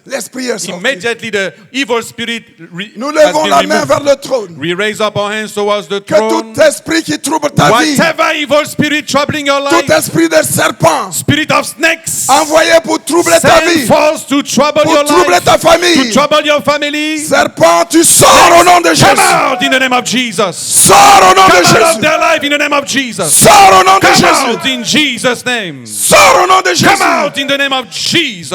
l'esprit est sorti. immediately the evil spirit Nous has levons been la main removed. vers le trône. We raise up our hands towards the Que throne. tout esprit qui trouble ta vie, Whatever evil spirit troubling your tout life, esprit de serpent spirit of snakes, envoyé pour troubler ta send vie, forth to trouble pour your troubler life, ta to famille. trouble your family. Serpent, tu sors au nom de Come Jésus. out in the name of Jesus. Sors au nom de Come out of Jésus. their life in the name of Jesus. Sors au nom de Come Jésus. out in Jesus' name. Sors au nom de Come Jésus. out in the name of Jesus.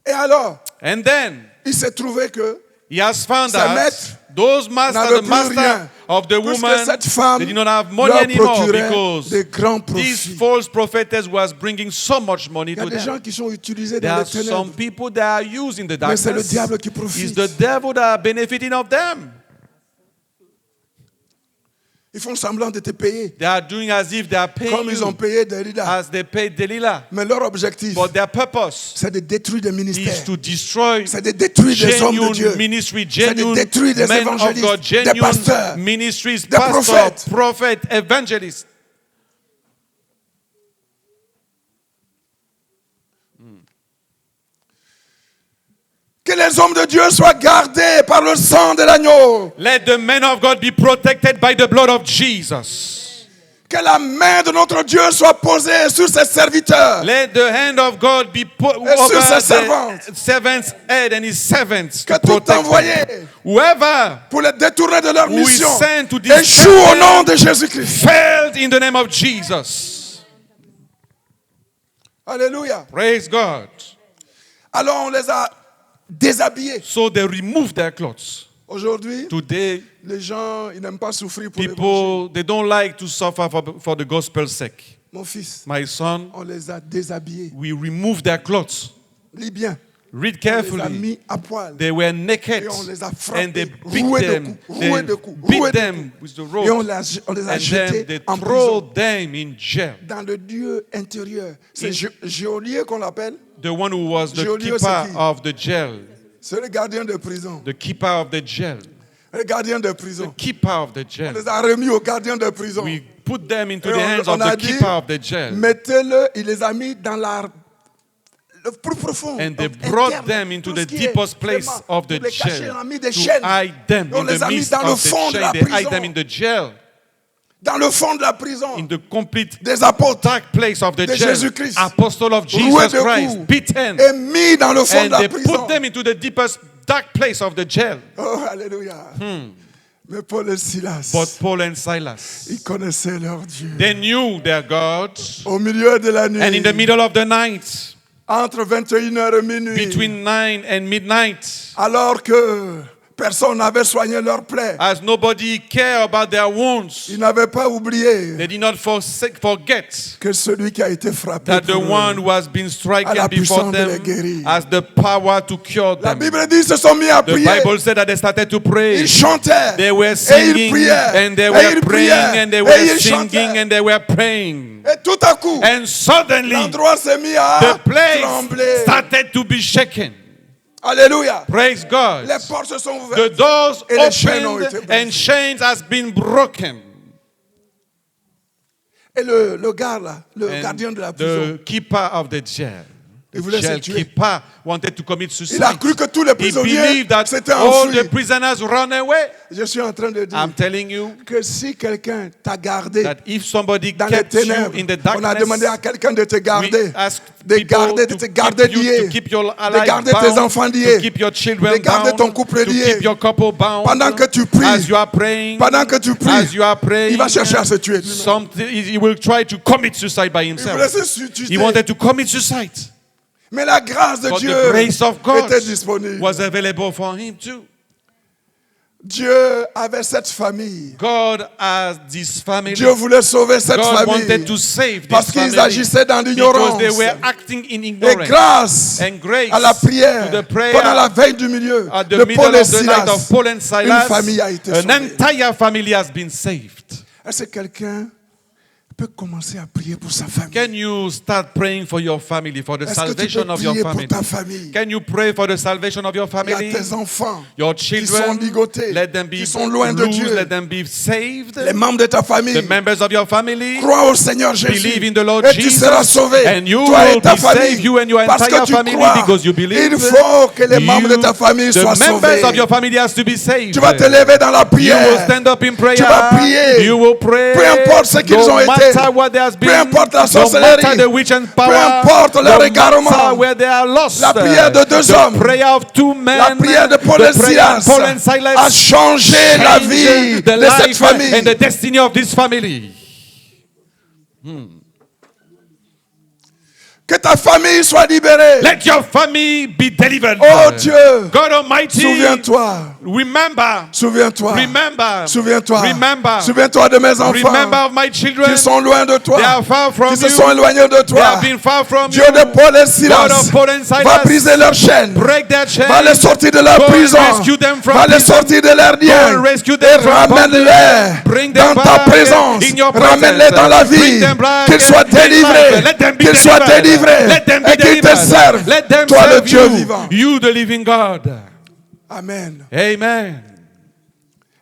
Et alors, And then il s'est trouvé que he has found Sa that maître those masters, n'avait the plus master rien, of the puisque woman, cette femme they did not have money leur anymore procurait because des grands this profits. false prophetess was bringing so much money Il y a to des gens them. qui sont utilisés There dans are les some ténèbres. people that are using the Mais c'est le darkness. diable qui It's profite. the devil that are benefiting of them. Ils font semblant de te payer, They are doing as if they are paying comme ils ont you payé Derrida. as they paid Delilah. Mais leur objectif, But their purpose c'est de détruire des is ministères. to destroy C'est de détruire des hommes de genuine Dieu. ministry, C'est de genuine détruire des men of évangélistes, God, des genuine pasteurs, ministries, des pastors, prophètes. prophets, evangelists. Que les hommes de Dieu soient gardés par le sang de l'agneau. Let the men of God be protected by the blood of Jesus. Que la main de notre Dieu soit posée sur ses serviteurs. Let the hand of God be put Et over sur ses the servantes. servant's head and his servants Que to tout protect envoyé them. Whoever pour les détourner de leur who is mission sent to échoue au nom destroy de Jésus-Christ. failed in the name of Jesus. Alléluia. Praise God. Alors on les a déshabillés. So they removed their clothes. Aujourd'hui, Today, les gens, ils n'aiment pas souffrir pour l'évangile. people, they don't like to suffer for the gospel's sake. Mon fils, My son, on les a déshabillés. we remove their clothes. Lis bien. Read On les a carefully. mis à poil. They were naked Et on les a and they frappés, beat roués de them. coups, They roués de coups, beat roués de them with the Et on rope. les a And then jetés they en throw prison. them in jail. Dans le Dieu intérieur. C'est geôlier qu'on l'appelle. The one who was the Geôlier, keeper c'est qui? of the jail. C'est le gardien de prison. The keeper of the jail. Le gardien de The prison. keeper of the On jail. les a remis au gardien de prison. We put them into Et the hands of on a the dit, keeper of the jail. mettez-le, il les a mis dans le plus profond. And they interne, brought them into tout ce the qui est deepest place vraiment, of the pour les cacher, jail. on a mis des To chaînes. hide them On in les the a mis midst dans le of the fond de chain. la They hide prison. them in the jail. Dans le fond de la prison. In the complete Des apôtres. dark place of the De jail. Jésus-Christ. Apostle of Roués Jesus de Christ. coups. Beaten. Et mis dans le fond de And la they prison. put them into the deepest dark place of the jail. Oh, alléluia. Mais Paul et Silas, But Paul and Silas, ils connaissaient leur Dieu. they knew their God. Au milieu de la nuit, And in the middle of the night, entre 21h et minuit, between 9 and midnight, alors que personne n'avait soigné leurs plaies, as nobody cared about their wounds, ils n'avaient pas oublié they did not forget que celui qui a été frappé that the pour eux, one who has been a la stricken before puissance de les them guérir. has the power to cure La them. Bible dit qu'ils se sont mis à The prier. Bible said that they started to pray. Ils chantaient. They were et ils singing priaient. and they et were ils praying priaient. and they et were ils singing chantaient. and they were praying. Et tout à coup, And suddenly, l'endroit s'est mis à the place trembler. started to be shaken. Alléluia. Praise God. Les portes se sont The ouvertes. doors Et les chaînes ont été opened brisées. and chains has been broken. Et le gars là, le And gardien de la prison, the keeper of the jail, Il the voulait se jail tuer. keeper wanted to commit suicide. il a cru que tous les He prisonniers believed that s'étaient all the enfuis. prisoners run away. Je suis en train de dire I'm telling you que si quelqu'un t'a gardé that if somebody dans les kept you ténèbres, in the on a demandé à darkness, quelqu'un de te we garder, ask de people garder, de to te garder keep you, lié, to keep your de life garder bound, tes enfants liés, to keep your children de garder bound, ton couple to lié. keep your couple bound. Pendant que tu pries, as you are praying, pendant que tu pries, as you are praying, il va chercher à se tuer lui-même. something, he will try to commit suicide by Il voulait himself. se suicider. He wanted to commit suicide. Mais la grâce de But Dieu the grace of God était disponible. was available for him too. Dieu avait cette famille. God has this family. Dieu voulait sauver cette God famille wanted to save this parce qu'ils family agissaient dans because l'ignorance. they were acting in Et ignorance. grâce And grace à la prière, to the prayer pendant la veille du milieu at the de middle Paul et of the night of Silas, Paul and Silas, une famille a été an sauvée. entire family has been saved. Est-ce que quelqu'un peut commencer à prier pour sa famille? Can you start praying for your family, for the Est-ce que tu salvation peux of your prier pour family? ta famille? Can you pray for the salvation of your Il y a family? tes enfants Your qui sont children, ligotés, let them be qui sont loin de loose, Dieu. let them be saved. Les membres de ta famille, The members of your family, crois au Seigneur Jésus believe in the Lord et tu Jesus, seras sauvé. and you Toi et will ta be famille, saved, you and your parce entire que tu family, crois. because you believe. Il faut que les membres de ta famille the soient members sauvés. of your family has to be saved. Tu vas te lever dans la You will prière. stand up in prayer. Tu vas prier. You will pray. Peu importe ce qu'ils no ont été. matter what there has been. Peu importe la No sorcellerie. matter the witch and power. Peu importe leur no égarement. matter where they are lost. La prière de deux the hommes. prayer of two men. La prière de Paul the et prayer of Silas Paul and Silas a changé la changed vie the de cette life famille. and the destiny of this family. Que ta famille soit libérée. Let your family be delivered. Oh Dieu, God Almighty, souviens-toi. remember, Souviens-toi. remember, Souviens-toi. remember, Souviens-toi de mes enfants remember of my children. qui sont loin de toi, They are far from qui se you. sont éloignés de They toi. have been far from Dieu you. de Paul et God Silas of Paul and Silas, va briser leurs chaînes, break their chains. va les sortir de leur Go and prison, rescue them from va les prison. sortir de leurs Go liens and rescue et them from ramène-les Bring them dans ta back présence, in your ramène-les presence. dans la Bring vie, them back qu'ils soient in life. délivrés, Let them be qu'ils soient delivered. délivrés Let them be et qu'ils te delivered. servent, Let them toi le serve Dieu you, vivant. you the living God. Amen. Amen.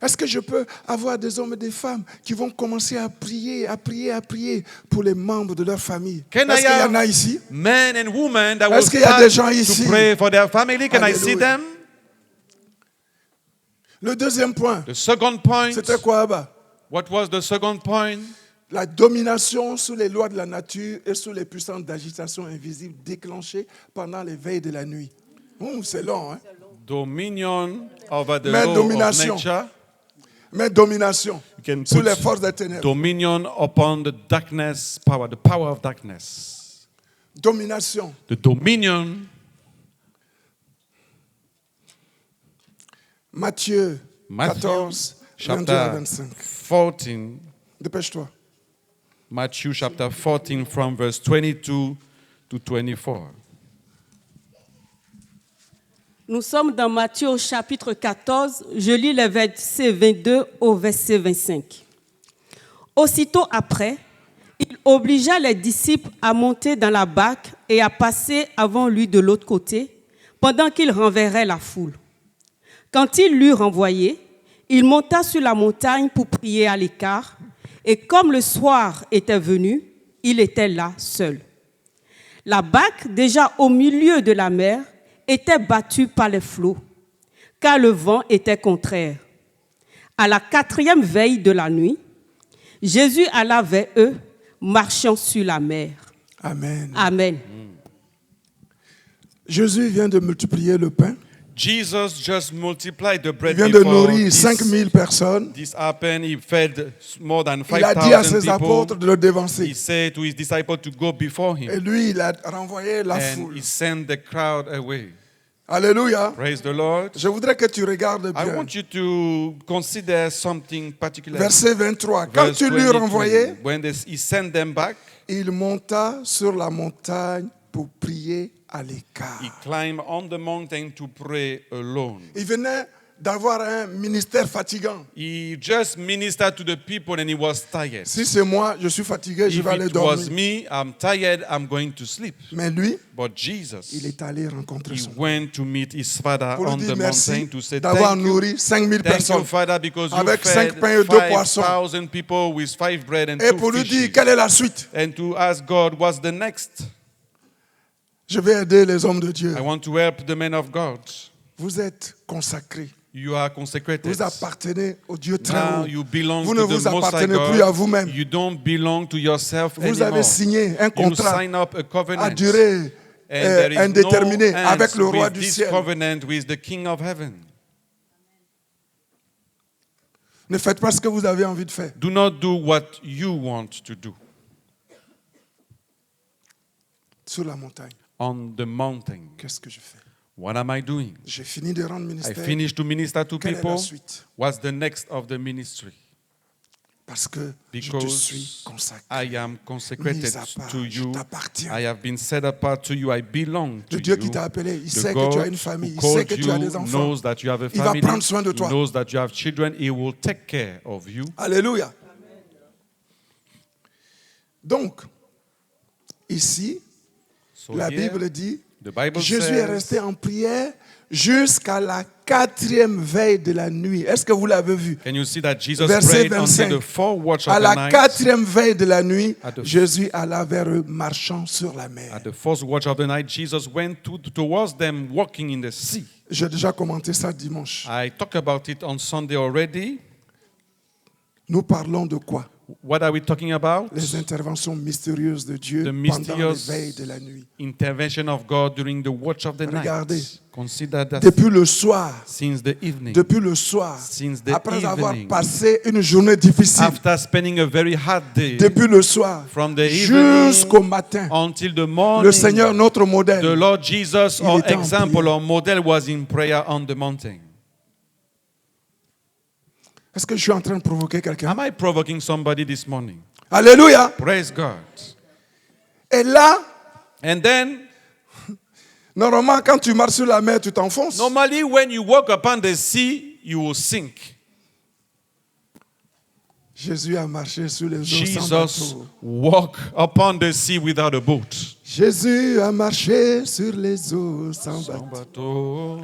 Est-ce que je peux avoir des hommes et des femmes qui vont commencer à prier, à prier, à prier pour les membres de leur famille? Can Est-ce I qu'il y en have a ici? Men and women that will Est-ce qu'il y a start des gens ici? to pray for their family. Can I see Alléluia. them? Le deuxième point, The second point. c'était quoi, Abba? What was the second point? La domination sous les lois de la nature et sous les puissances d'agitation invisible déclenchées pendant les veilles de la nuit. C'est long, hein? Dominion over the Mais law domination. of nature. Mais domination You can sous put les forces des ténèbres. dominion upon the darkness power, the power of darkness. Domination. The dominion. Matthieu Matthew 14, 22 à chapter 25. 14. Dépêche-toi. Matthew chapter 14 from verse 22 to 24. Nous sommes dans Matthieu au chapitre 14. Je lis le verset 22 au verset 25. Aussitôt après, il obligea les disciples à monter dans la barque et à passer avant lui de l'autre côté, pendant qu'il renverrait la foule. Quand il l'eut renvoyé, il monta sur la montagne pour prier à l'écart, et comme le soir était venu, il était là seul. La barque, déjà au milieu de la mer, était battue par les flots, car le vent était contraire. À la 4e veille de la nuit, Jésus alla vers eux, marchant sur la mer. Amen. Amen. Jésus vient de multiplier le pain. Jesus just multiplied the Il bread vient de before nourrir this, 5000 personnes. this happened. He fed more than Il a dit à 5,000 ses apôtres people. de le devancer. He said to his disciples to go before Et him. lui, il a renvoyé la And foule. he sent the crowd away. Alléluia. Praise the Lord. Je voudrais que tu regardes I bien. want you to consider something particular. Verset 23. Quand Verse tu lui 23. renvoyais, When he sent them back, il monta sur la montagne pour prier à l'écart. he climbed on the mountain to pray alone. Il venait d'avoir un ministère fatigant. He just ministered to the people and he was tired. Si c'est moi, je suis fatigué, je If vais aller it was dormir. me, I'm tired, I'm going to sleep. Mais lui, But Jesus, il est allé rencontrer he son père. went to meet his father Pour lui on dire the merci mountain to say d'avoir thank you. nourri 5000 Thank you, personnes. Father, because you Avec fed 5 pains et 2 poissons. 5,000 people with 5 bread and Et 2 pour lui dire, fishes. quelle est la suite? And to ask God, what's the next? Je vais aider les hommes de Dieu. I want to help the men of God. Vous êtes consacrés. You are consecrated. Vous appartenez au Dieu très Now haut. you belong Vous to ne the vous Most High appartenez plus à God. vous-même. You don't belong to yourself Vous avez anymore. signé un You contrat sign up a covenant. à durée And there is indéterminée no avec end le roi with du this ciel. covenant with the King of Heaven. Ne faites pas ce que vous avez envie de faire. Do not do what you want to do Sur la montagne, on the mountain. qu'est-ce que je fais? What am I doing? J'ai fini de rendre I ministère. finished to minister to Quelle est la people. suite? What's the next of the ministry? Parce que je te Because suis consacré. I am consecrated Mis à part, to je you. t'appartiens. I have been set apart to you. I belong to Le Dieu you. qui t'a appelé, il The sait que tu as God une famille, who il sait called que tu as des you enfants. knows that you have a Il va family. prendre soin de toi. He knows that you have children. He will take care of you. Alléluia. Donc, ici, So la here, Bible dit, the Bible Jésus est says, resté en prière jusqu'à la 4e veille de la nuit. Est-ce que vous l'avez vu? can you see that Jesus Verset prayed 25. until the fourth watch À of la the night? 4e veille de la nuit, At the- Jésus alla vers eux marchant sur la mer. At the fourth watch of the night, Jesus went towards them walking in the sea. J'ai déjà commenté ça dimanche. I talked about it on Sunday already. Nous parlons de quoi? What are we talking about? Les interventions mystérieuses de Dieu The pendant les mysterious veilles de la nuit. intervention of God during the watch of the Regardez. night. Consider that Depuis le soir, since the evening, depuis le soir, Since the après avoir evening. passé une journée difficile, after spending a very hard day, depuis le soir from the evening jusqu'au matin, until the morning, le Seigneur, notre the modèle, Lord Jesus, Il our était en example, prière. our model, was in prayer on the mountain. est-ce que je suis en train de provoquer quelqu'un? Am I provoking somebody this morning? Alléluia. Praise God. Et là, And then, normalement, quand tu marches sur la mer, tu t'enfonces. normally when you walk upon the sea, you will sink. Jésus a marché sur les eaux sans Jesus bateau. walked upon the sea without a boat. Jésus a marché sur les eaux sans Sans bateau. bateau.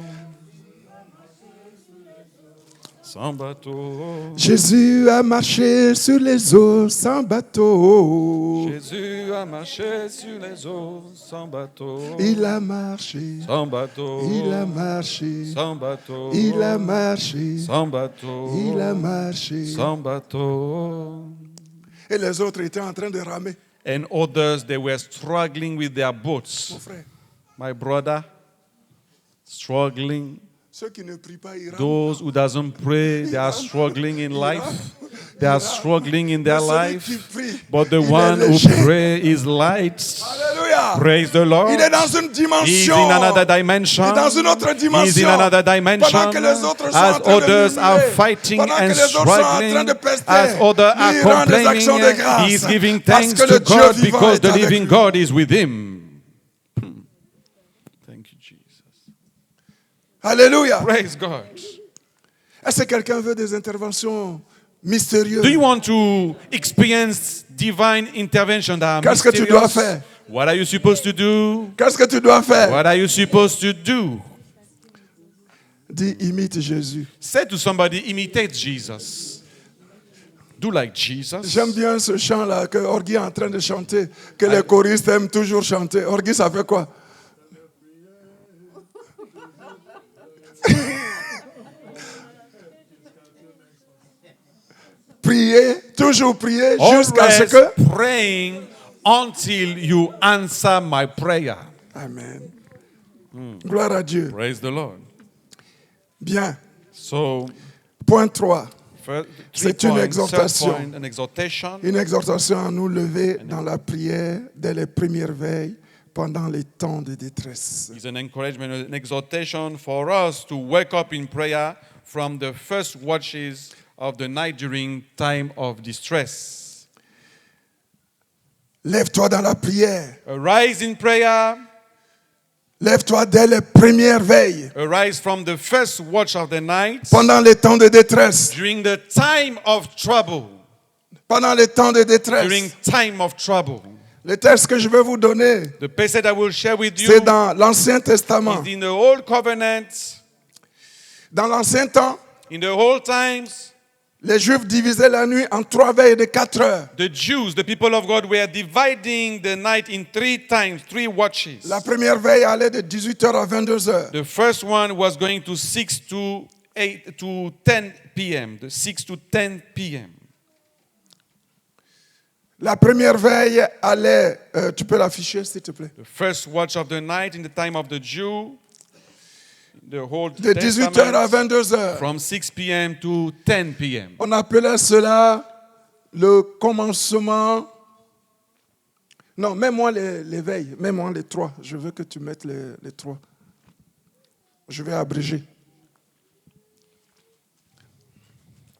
Sans bateau. Jésus a marché sur les eaux sans bateau. Jésus a marché sur les eaux sans bateau. Il a marché. Sans bateau. Il a marché. Sans bateau. Il a marché. Sans bateau. Il a marché. Sans bateau. Et les autres étaient en train de ramer. And others, they were struggling with their boats. Mon frère, My brother, struggling. ceux qui ne prient pas, ils rament. Those who doesn't pray, they are struggling in life. They are struggling in their Mais celui life. qui prie, But the il est one who léger. prays is light. Alléluia. Alléluia. Praise the Lord. Il est dans une He's dimension. in another Il dimension. est dans une autre He's dimension. in another dimension. Pendant que les autres sont As en train de others are murmurer, fighting pendant que and les autres sont en train struggling, de pester, as others are lui, il rend des actions de complaining, grâce. he's giving Parce thanks que to le Dieu God vivant because est the avec living lui. God is with him. Thank you, Jesus. Alléluia. Praise God. Est-ce que quelqu'un veut des interventions mystérieuses? Do you want to experience divine intervention that are Qu'est-ce que tu dois mysterious? faire? What are you supposed to do? Qu'est-ce que tu dois faire? What are you supposed to do? Dis, imite Jésus. Say to somebody, imitate Jesus. Do like Jesus. J'aime bien ce chant-là que Orgui est en train de chanter, que les choristes aiment toujours chanter. Orgui, ça fait quoi? Prier, toujours prier, jusqu'à ce Always que... praying until you answer my prayer. Amen. Gloire à Dieu. Praise the Lord. Bien. So, Point 3. C'est three une points. exhortation. Third point, an exhortation. Une exhortation à nous lever dans la prière dès les premières veilles pendant les temps de détresse. It's an encouragement, an exhortation for us to wake up in prayer from the first watches of the night during time of distress. Lève-toi dans la prière. Arise in prayer. Lève-toi dès les premières veilles Arise from the first watch of the night pendant les temps de détresse. during the time of trouble. Pendant les temps de During détresse. time of trouble. Le texte que je vais vous donner, The passage I will share with you c'est dans l'Ancien Testament. is in the Old Covenant. Dans l'Ancien temps, In the old times, les Juifs divisaient la nuit en 3 veilles de 4 heures. the Jews, the people of God, were dividing the night in 3 watches. La première veille allait de 18h à 22h. The first one was going to 6 to 8 to 10 p.m. The 6 to 10 p.m. La première veille allait, tu peux l'afficher s'il te plaît, The first watch of the night in the time of the Jew, the Old de 18h à Testament, 22h. from 6 p.m. to 10 p.m. On appelait cela le commencement. Non, mets-moi les veilles, mets-moi les 3. Je veux que tu mettes les 3. Je vais abréger.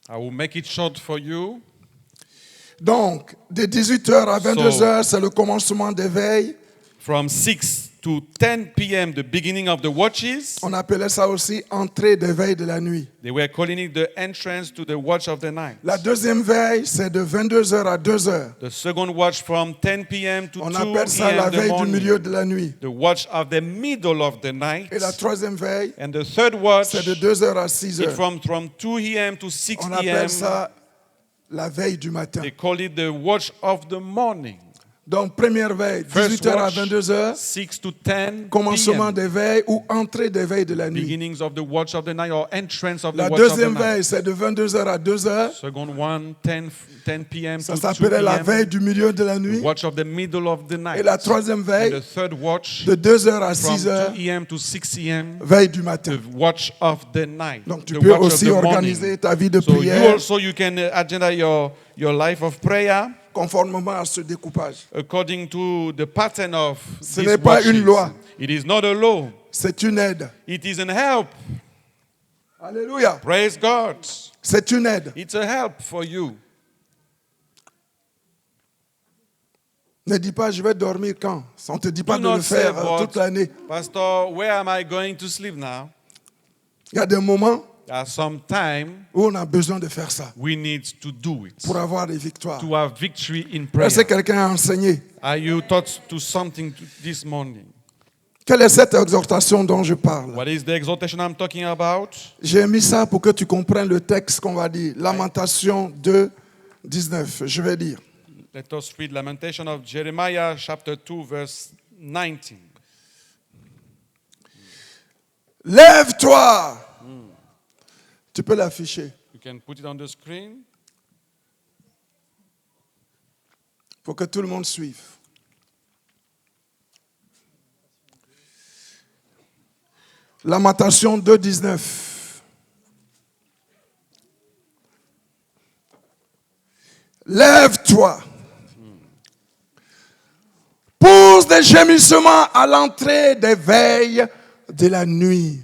I will make it short for you. Donc, de 18h à 22h, c'est le commencement des veilles. From 6 to 10 p.m., the beginning of the watches. On appelait ça aussi entrée des veilles de la nuit. They were calling it the entrance to the watch of the night. La deuxième veille, c'est de 22h à 2h. The second watch from 10 p.m. to On 2 appelle ça la p.m. the veille du morning. milieu de la nuit. The watch of the middle of the night. Et la troisième veille, And the third watch c'est de 2h à is 6h. from 2 a.m. to 6 On p.m. appelle ça la veille du matin. They call it the watch of the morning. Donc, première veille, First 18h à watch, 22h. 6 to 10 Commencement p.m. des veilles ou entrée des veilles de la nuit. Beginnings of the watch of the night or entrance of the La watch of the deuxième night. veille, c'est de 22h à 2h. Second one, 10 p.m. Ça to 2 s'appelait la p.m. veille du milieu de la The nuit. watch of the middle of the night. Et la troisième And veille, the third watch de 2h à from 6h, 2 a.m. to 6 a.m. veille du matin. The watch of the night. Donc tu The peux watch of aussi the morning. organiser ta vie de So you prière also you can agenda your life of prayer conformément à ce découpage. according to the pattern of Ce these n'est pas watches. une loi. It is not a law. C'est une aide. It is an help. Alléluia. Praise God. C'est une aide. It's a help for you. Ne dis pas je vais dormir quand. On ne te dit pas Do de not le say, faire but, toute l'année. Pastor, where am I going to sleep now? Il y a des moments At some time, où on a besoin de faire ça we need to do it. pour avoir des victoires. To have victory in prayer. Est-ce que quelqu'un a enseigné? Are you taught to something this morning? Quelle est cette exhortation dont je parle? What is the exhortation I'm talking about? J'ai mis ça pour que tu comprennes le texte qu'on va dire. Lamentation 2, 19. Je vais dire. Let us read Lamentation of Jeremiah chapter 2 verse 19. Lève-toi. Tu peux l'afficher. You can put it on the screen. Pour que tout le monde suive. Lamentation 2, 19. Lève-toi. Pour Pousse des gémissements à l'entrée des veilles de la nuit.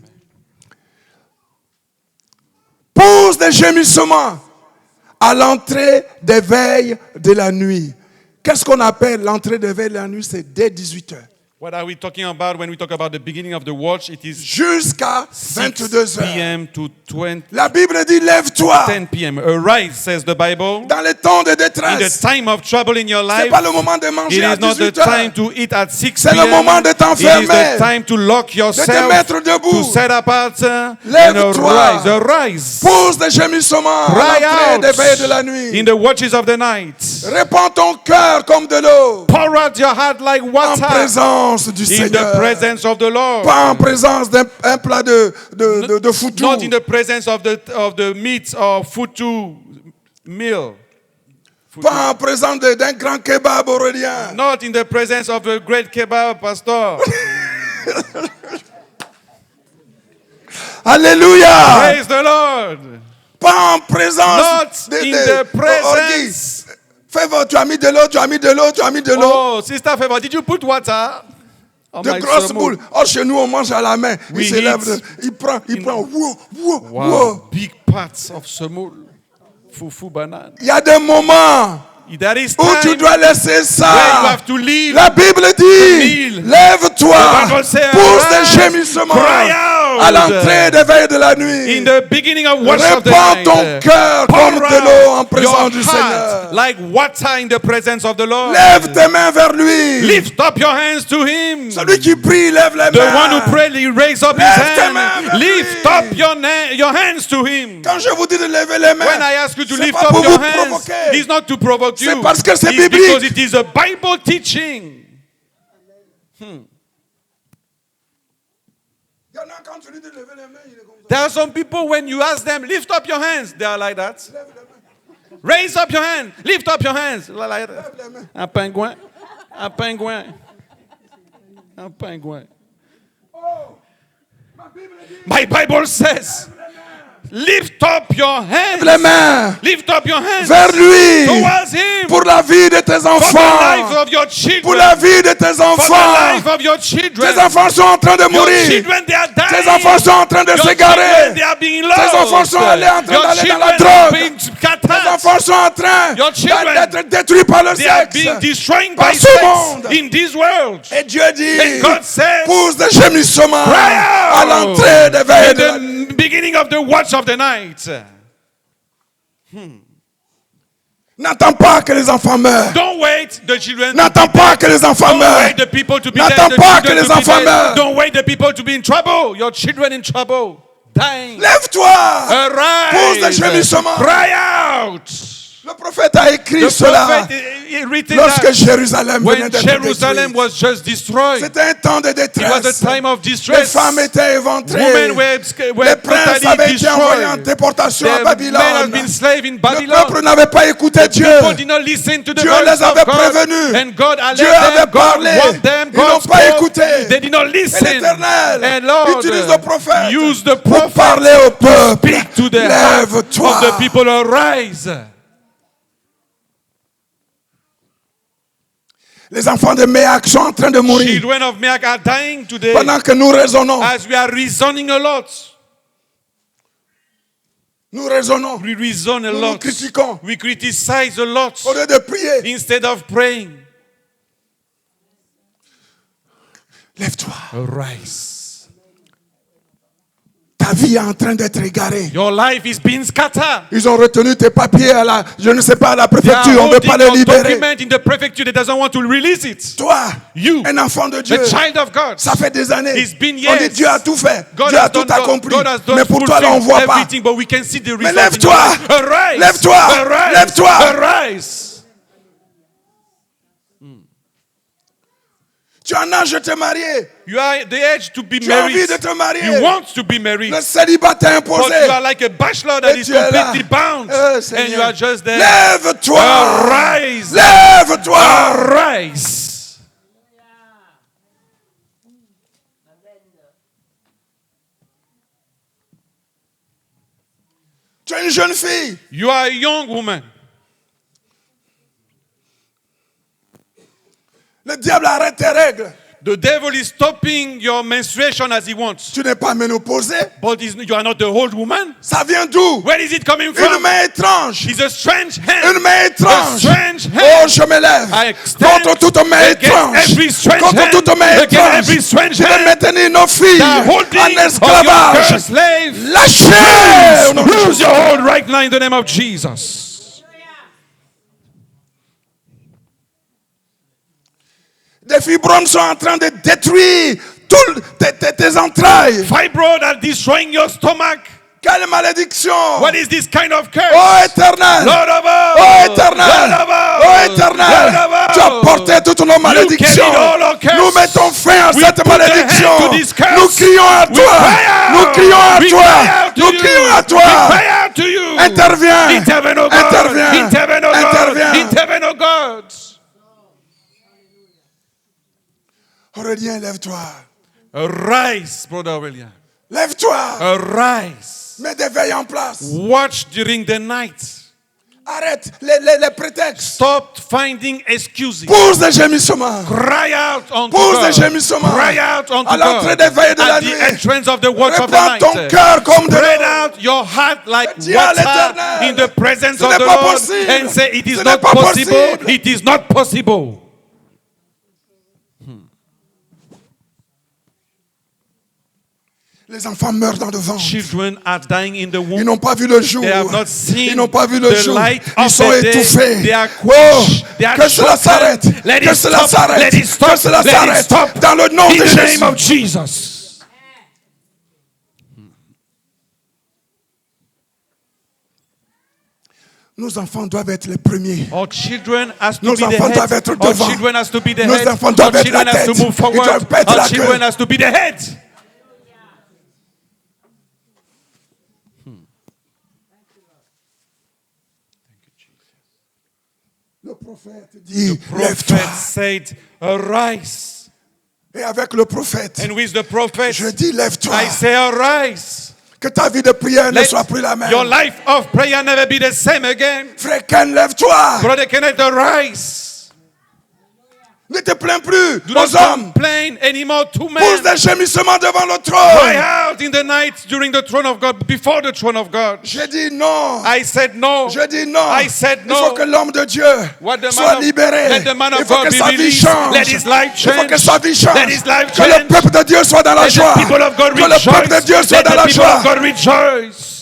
Pousse des gémissements à l'entrée des veilles de la nuit. Qu'est-ce qu'on appelle l'entrée des veilles de la nuit? C'est dès 18h. What are we talking about when we talk about the beginning of the watch? It is Jusqu'à 6 22h. p.m. to 20, La Bible dit, lève-toi 10 p.m. Arise, says the Bible. dans les temps de In the détresse. time of trouble in your C'est life, pas le moment de it manger à is not the 18h. time to eat at 6 C'est p.m. le moment de It is t'enfermer, the time to lock de yourself, te mettre debout. to set apart and Lève-toi. arise. Arise. Pousse des gémissements à Cry l'entrée des veilles de la out nuit. in the watches of the night. Répands ton cœur comme de l'eau Pour out your heart like en water présence du in Seigneur. the presence of the Lord. Pas en présence d'un plat de foutou. Not in the presence of the meat or futu meal. Pas en présence d'un grand kebab aurélien. Not in the presence of the great kebab pastor. Alléluia. Praise the Lord. Pas en présence Not in the presence. Favor, tu as mis de l'eau, tu as mis de l'eau, tu as mis de l'eau. Oh, Sister Favor, did you put water on De my grosses sermon? boules. Oh, chez nous, on mange à la main. We Il se lève, eat il prend. Wow. Wow, big parts of semoule, fufu banane. Il y a des moments That is où tu time dois laisser where you ça. have to leave. La Bible dit, kneel. lève-toi, The Bible says, pousse arise, des gémissements cry out. à l'entrée des veilles de la nuit. In the beginning of watch of the Répands night, ton cœur pour comme de l'eau en out présence your du heart Seigneur. like water in the presence of the Lord. Lève tes mains vers lui. Lift up your hands to Him. Celui qui prie, lève les The one who mains. prayed, he raised up his Lève tes mains hand. vers Lift lui. up your hands to Him. Quand je vous dis de lever les mains, When I ask you to c'est lift pas up pour your vous hands, provoquer. it's not to provoke you. C'est parce que c'est It's biblique. because it is a Bible teaching. Il y en a quand tu lui dis de lever les mains, il est comme ça. There are some people, when you ask them, lift up your hands, they are like that. Lève les mains. Raise up your hand. Lift up your hands. Like that. Lève les mains. Un pingouin. Un pingouin. Un pingouin. Oh, ma Bible dit, My Bible says, lift up your hands. les mains Lift up your hands vers lui towards Him. pour la vie de tes For the life enfants. of your children. Pour la vie de tes For the enfants. life of your children. Tes enfants sont en train de Your mourir. children, they are dying. Tes enfants sont en train de Your s'égarer. children, they are being lost. Tes enfants sont allés en train Your d'aller dans children la are drogue. being Tes scattered. enfants sont en train Your children, d'être détruits par le They are sexe. being destroyed Par by ce sex monde. in this world. Et Dieu dit, And God says, pousse des gémissements cry à out l'entrée des veilles de la in the beginning of the watch of the night. N'attends pas que les enfants meurent. Don't wait the children. N'attends pas que les enfants Don't meurent. wait the people to be N'attends dead. The pas que children les to be enfants dead. meurent. Don't wait the people to be in trouble. Your children in trouble. Dying. Lève-toi. Pousse des Arise. gémissements. Cry out. Le prophète a écrit The cela prophet he written lorsque that Jérusalem venait when d'être Jerusalem détruite. was just destroyed. C'était un temps de It was a détresse. time of Les distress. femmes étaient éventrées. Women were Les princes totally avaient été envoyés en destroyed. déportation à The men have Babylone. been slaves in Le Babylon. peuple n'avait pas écouté Dieu. People did not listen to the Dieu voice les avait of God. prévenus. And God Dieu alerted avait them. God parlé. warned them. Ils n'ont God pas spoke. écouté. They did not Et listen. l'Éternel And Lord utilise le prophète use the pour prophet parler au peuple. speak to the heart of Lève-toi. the people. Arise. Les enfants de Méac sont en train de mourir Children of Meac are dying today pendant que nous raisonnons. as we are reasoning a lot. Nous raisonnons. We reason a Nous lot. critiquons We criticize a lot au lieu de prier. instead of praying. Lève-toi. Arise. Ta vie est en train d'être égarée. Your life is being scattered. Ils ont retenu tes papiers à la, je ne sais pas, à la They are préfecture. On ne veut holding pas les your libérer. document in the prefecture. They doesn't want to release it. Toi, You, un enfant de Dieu, the child of God. ça fait des années. It's been On dit years. Dieu a tout fait. God Dieu a has tout done, accompli. God has done Mais pour toi, là, on ne voit pas. everything, but we can see the Mais result. lève-toi. Arise. Lève-toi. Arise. Lève-toi. Arise. Tu as un âge de te marier. You are at the age to be Tu as envie married. de te marier. You want to be married. Le célibat t'a But imposé. you are like a bachelor that Et is tu es là. completely bound. And Seigneur. you are just there. Lève-toi. Arise. Lève-toi. Arise. Tu es une jeune fille. You are a young woman. Le diable arrête tes règles. The devil is stopping your menstruation as he wants. Tu n'es pas ménopausée. But you are not the old woman. Ça vient d'où? Where is it coming Une from? main étrange. It's a strange hand. Une main A étrange. strange Oh, hand. je me lève I extend contre toute main against étrange. every strange Contre hand. toute main Against étrange. every strange Qui veut hand. maintenir nos filles The holding en of your esclavage. girl slave. Lâchez! Au nom de Lose Jésus. your hold right now in the name of Jesus. Des fibromes sont en train de détruire toutes tes entrailles. Fibroid are destroying your stomach. Quelle malédiction! What is this kind of curse? Oh éternel! Lord of all. Oh éternel! Lord of all. Oh éternel! Lord of all. Tu as porté toutes nos malédictions. carried all our curse. Nous mettons fin à We cette put the malédiction. hand to this curse. Nous crions à We toi. cry out. Nous crions à We toi. cry out to Nous you. crions à We toi. cry out to you. Interviens. Intervene, oh God. Interviens. Intervene, oh God. Interviens. Intervene, oh God. Aurélien, lève-toi. Arise, brother Aurelian. Lève-toi. Arise. Mets des veilles en place. Watch during the night. Arrête les prétextes. Stop finding excuses. Pousse des gémissements. Cry out unto Pousse des God. gémissements. Cry out unto À l'entrée God. des veilles de la At the nuit. entrance of the watch of the Répands ton night. cœur comme de Spread l'eau. out your heart like Dis à water l'Éternel, in the presence ce of n'est the pas Lord possible. and say it is Ce not n'est pas possible. possible. It is not possible. Les enfants meurent dans le ventre. Children are dying in the Ils womb. n'ont pas vu le jour. They have not seen Ils n'ont pas vu le the jour. light Ils of sont the day. étouffés. They are Oh, quenched. They are que cela shortened. s'arrête. Let Que it cela stop. s'arrête. Let it stop. Que cela Let it s'arrête. stop. Dans le nom In de the Jésus. name of Jesus. Nos enfants doivent être les premiers. Our children has to Nos be the enfants doivent head. être Our devant. children has to be the Nos head. enfants Our doivent être children la has to tête. move Ils forward. doivent pas être Our la children queue. has to be the head. Le prophète dit, Prophet lève-toi. said, arise. Et avec le prophète, And with the prophet, je dis, lève-toi. I say, arise. Que ta vie de prière ne Let soit plus la même. your life of prayer never be the same again. Frère Ken, lève-toi. Brother Kenneth, arise. Ne te plains plus Do not aux hommes. complain anymore to men. Pousse des gémissements devant le Cry trône. out in the night during the throne of God, before the throne of God. J'ai dit non. I said no. Je dis non. I said Il faut no. que l'homme de Dieu What the soit man of, libéré. let the man Il of faut God que be sa vie released. change. Let his life Il faut change. que sa vie change. Let his life Que le change. peuple de Dieu soit dans la Let joie. the people of God Que le rejoice. peuple de Dieu soit Let dans the la people of joie. God rejoice.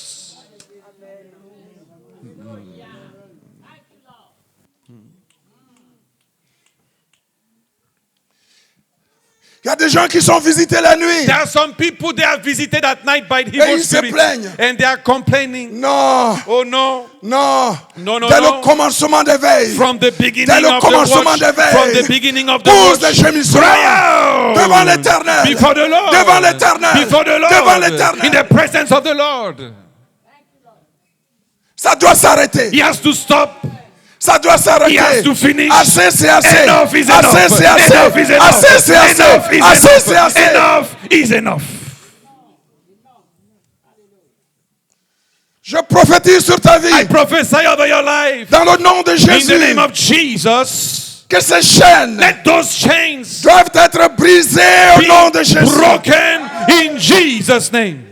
Il y a des gens qui sont visités la nuit. There are some people they are visited at night by the Et evil ils se spirits plaignent. and they are complaining. Non, Oh no. non. No, no, Dès no. le commencement des veilles. From the beginning Dès le of the commencement watch, des veilles. from the beginning of the Pousse watch, des gémissements. cry out Devant l'Éternel. before the Lord, Devant l'Éternel. before the Lord, Devant l'Éternel. in the presence of the Lord. Ça doit s'arrêter. He has to stop. Ça doit s'arrêter. He has to finish. Assez, c'est assez. Enough is enough. Assez, c'est assez. Enough is enough. Assez, c'est assez. Enough is Assez, c'est enough. assez. Enough is enough. Je prophétise sur ta vie. I prophesy over your life. Dans le nom de In Jésus. the name of Jesus, Que ces chaînes let those chains doivent être brisées au be nom de Jésus. broken in Jesus' name.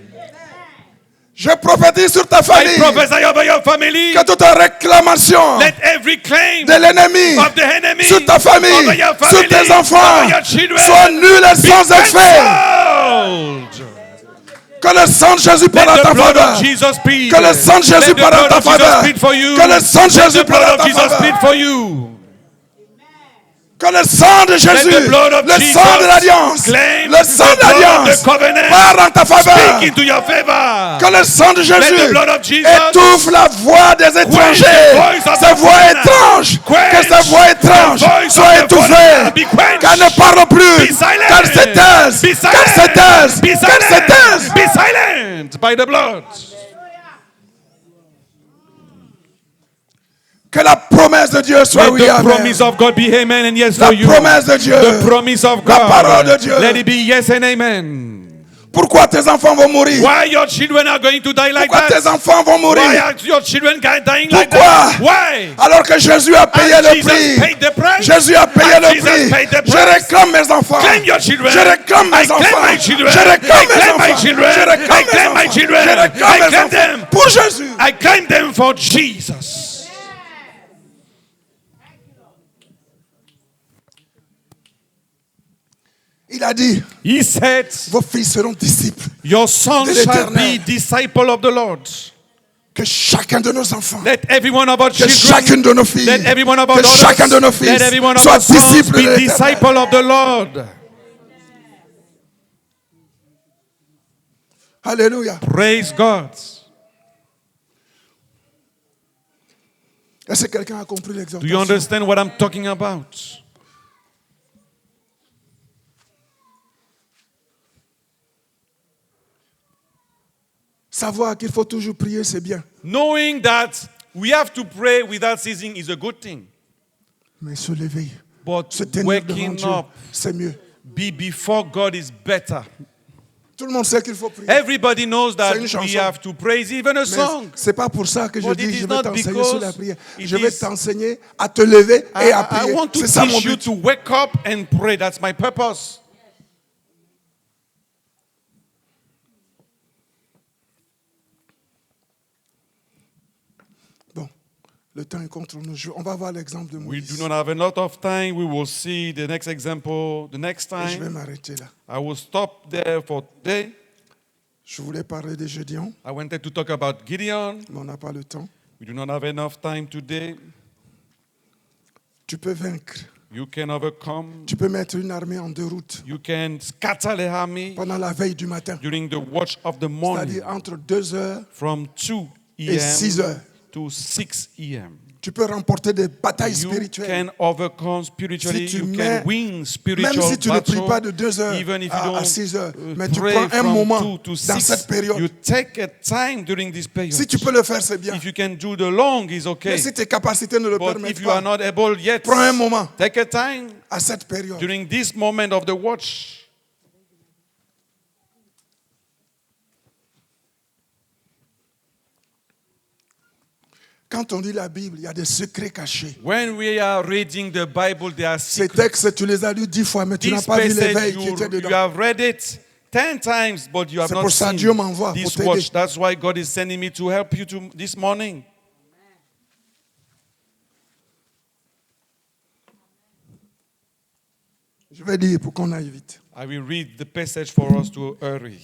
Je prophétise sur ta I famille. prophesy over your family. Que toute réclamation Let every claim de l'ennemi of the enemy sur ta famille, over your sur family, tes enfants, over your children, soit nulle et be sans effet. cancelled. Que le sang de Jésus parle en Let ta the blood faveur. of Jesus speak. Que le sang de Let Jésus the parle en blood ta of Jesus faveur. speak for you. Que le sang de Let Jésus the blood parle en of ta Jesus speak faveur. for you. Que le sang de Jésus, the blood of le Jesus sang de l'alliance, claim le sang the de blood of l'alliance the covenant. parle en ta faveur. Speak into your favor. Que le sang de Let Jésus the blood of Jesus étouffe la voix des étrangers. voice of Ces the voix foreigner. étranges, Quench que ces voix étranges the voice soient of the étouffées. foreigner. Be quenched. Qu'elles ne parlent plus. Be silent. Qu'elles se taisent. Be Qu'elles silent. se taisent. Be Qu'elles se silent. taisent. Be silent by the blood. Que la promesse de Dieu soit Let oui, the amen. promise of God be amen and yes La for you. promesse de Dieu. The promise of La God. parole de Dieu. Let it be yes and amen. Pourquoi tes enfants vont mourir? Why your children are going to die like Pourquoi tes that? enfants vont Why mourir? are your children dying like Pourquoi? that? Why? Alors que Jésus a payé And le Jesus prix. paid the price. Jésus a payé And le Jesus prix. paid the Je price. réclame mes enfants. Claim your children. Je réclame I mes claim enfants. my children. Je réclame I mes claim my enfants. children. Je I réclame claim mes my enfants. children. Je I réclame mes claim enfants. them. Pour Jésus. I claim them for Jesus. Il a dit, He said, vos filles seront disciples. your sons De shall l'Éternel. be disciples of the Lord. Que chacun de nos enfants, Let every one of our que children, chacune de nos filles, let every one of our que chacun de nos daughters, fils let every one of soit our sons disciple de be l'Éternel. disciple of the Lord. Alléluia. Praise God. Est-ce que quelqu'un a compris Do you l'exhortation? understand what I'm talking about? Savoir qu'il faut toujours prier, c'est bien. Knowing that we have to pray without ceasing is a good thing. Mais se lever, But se tenir devant waking Dieu, up, c'est mieux. be before God is better. Tout le monde sait qu'il faut prier. Everybody knows that C'est une chanson. we have to praise, even a Mais song. c'est pas pour ça que je But dis it je is vais not t'enseigner because sur la prière. it Je vais is- t'enseigner à te lever et à I prier. want to C'est ça mon teach you but. to wake up and pray. That's my purpose. Bon, le temps est contre nous. On va voir l'exemple de We Moïse. do not have a lot of time. We will see the next example the next Et je vais time. m'arrêter là. I will stop there for today. Je voulais parler des Gédéons, I wanted to talk about Gideon. mais on n'a pas le temps. We do not have enough time today. Tu peux vaincre. You can overcome. Tu peux mettre une armée en déroute You can scatter the army pendant la veille du matin. during the watch of the morning C'est-à-dire entre 2 heures. from 2 Et 6 a.m. heures. to 6 a.m. Tu peux remporter des batailles You spirituelles. can overcome spiritually. Si tu You mets- can win Même spiritual si tu ne pries battle. pas de 2 heures Even if you à don't 6 heures, mais tu pray prends un from moment 2 to dans 6, cette période. you take a time during this period. Si tu peux le faire, c'est bien. If you can do the long, is okay. Mais si tes capacités ne le But permettent if you are pas, not able yet, prends un moment take a time à cette période. during this moment of the watch. Quand on lit la Bible, il y a des secrets cachés. When we are reading the Bible, there are Ces secrets. textes, tu les as lus 10 fois, mais tu n'as This pas vu passage, l'éveil qui était you dedans. have read it 10 times, but you have C'est not pour ça seen Dieu m'envoie pour this t'aider. watch. That's why God is sending me to help you this morning. Je vais dire pour qu'on aille vite. I will read the passage for us to hurry.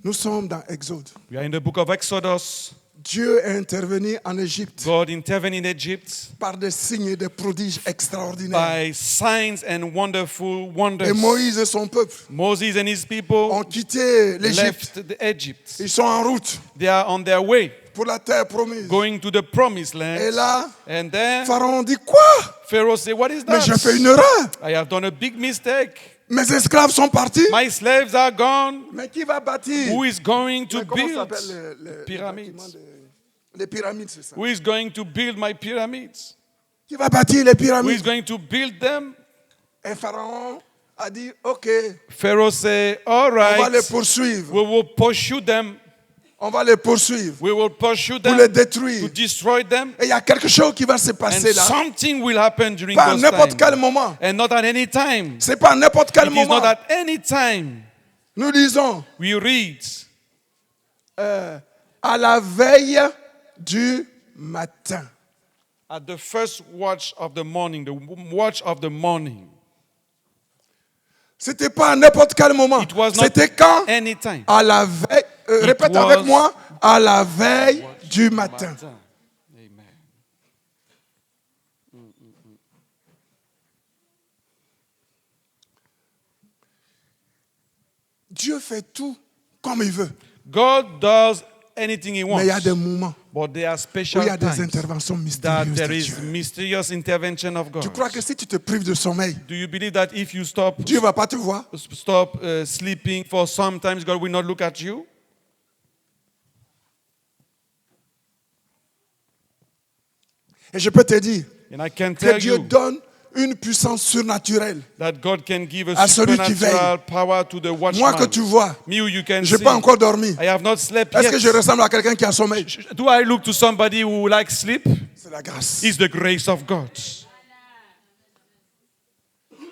Nous sommes dans Exode. We are in the book of Exodus. Dieu est intervenu en Égypte God intervened in Egypt par des signes et des prodiges extraordinaires. by signs and wonderful wonders. Et Moïse et son peuple Moses and his people ont quitté l'Égypte. left Egypt. Ils sont en route They are on their way, pour la terre promise. going to the promised Et land. là, And then Pharaon dit quoi? Pharaoh said, what is Mais j'ai fait that? une erreur. I have done a big mistake. Mes esclaves sont partis. My slaves are gone. Mais qui va bâtir? Who is going to Mais comment build s'appellent les pyramids? bâtiments les pyramides, c'est ça. Who is going to build my pyramids? Qui va bâtir les Who is pyramides? going to build them? Et Pharaon a dit, OK, Pharaoh said, all on va right, les poursuivre. we will pursue them. On va les poursuivre We will pursue pour them les to détruire. destroy them. Et il y a quelque chose qui va se And passer là. something will happen during Pas à those n'importe quel times. moment. And not at any time. C'est pas à n'importe quel It is moment. not at any time. Nous disons, We read à la veille du matin. at the first watch of the morning, the watch of the morning. C'était pas à n'importe quel moment. It was not C'était quand? any time. À la veille. Répète was avec moi. À la veille du matin. Amen. Dieu fait tout comme il veut. God does anything He Mais il y a wants. des moments But there are où special il y a des times interventions that mystérieuses there de is Dieu. mysterious intervention of Tu God. crois que si tu te prives de sommeil, Do you believe that if you stop Dieu ne va pas te voir? sleeping for sometimes, God will not look at you? Et je peux te dire And I can que tell Dieu you donne une puissance surnaturelle. that God can give a À celui qui supernatural power to the Moi que watchman. tu vois, Me who you can je n'ai see. pas encore dormi. I have not slept Est-ce yet. que je ressemble à quelqu'un qui a sommeil? Do I look to somebody who likes sleep? C'est la grâce. It's the grace of God.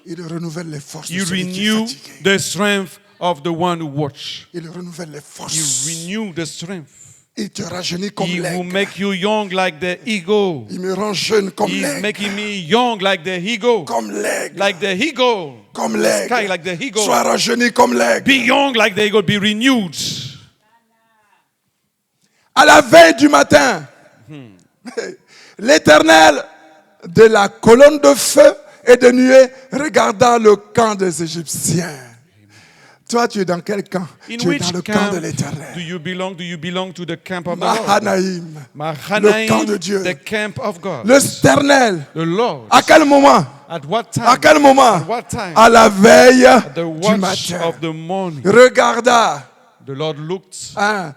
Il renouvelle les forces de You celui qui est renew fatigué. the strength of the one who watch. Il renouvelle les You forces. renew the strength. Il te rajeunit comme He will l'aigle. make you young like the eagle. Il me rend jeune comme He's l'aigle. making me young like the eagle. Comme l'aigle. Like the eagle. Comme Sky l'aigle. like the eagle. Sois rajeuni comme l'aigle. Be young like the eagle. Be renewed. À la veille du matin, l'Éternel de la colonne de feu et de nuée regarda le camp des Égyptiens. Toi, tu es dans quel camp? In Tu es which dans le camp camp de do l'Éternel. you belong? Do you belong to the camp of the Lord? Mahanaïm. Mahanaim, Le camp de Dieu. the camp of God. L'Éternel. The Lord. À quel moment? At what time? À quel moment? At what time? À la veille The du watch matin. of the morning. Regarda. The Lord looked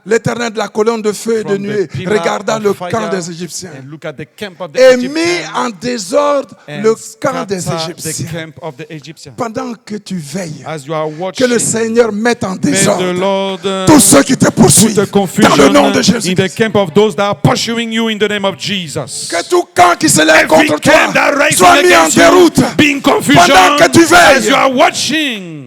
L'Éternel de la colonne de feu et de from the nuée pillar regarda of le fire camp des Égyptiens and look at the camp of the et mit Egyptians en désordre and le camp des scatter the Égyptiens. camp of the Egyptians. Pendant que tu veilles, As you are que watching, le Seigneur mette en may the désordre Lord tous ceux qui te put poursuivent the confusion dans le nom de Jésus. in the camp of those that are pursuing you in the name of Jesus. Que tout camp qui se lève Every contre camp that toi rises soit mis en against you, déroute be in confusion pendant que tu as veilles. you are watching.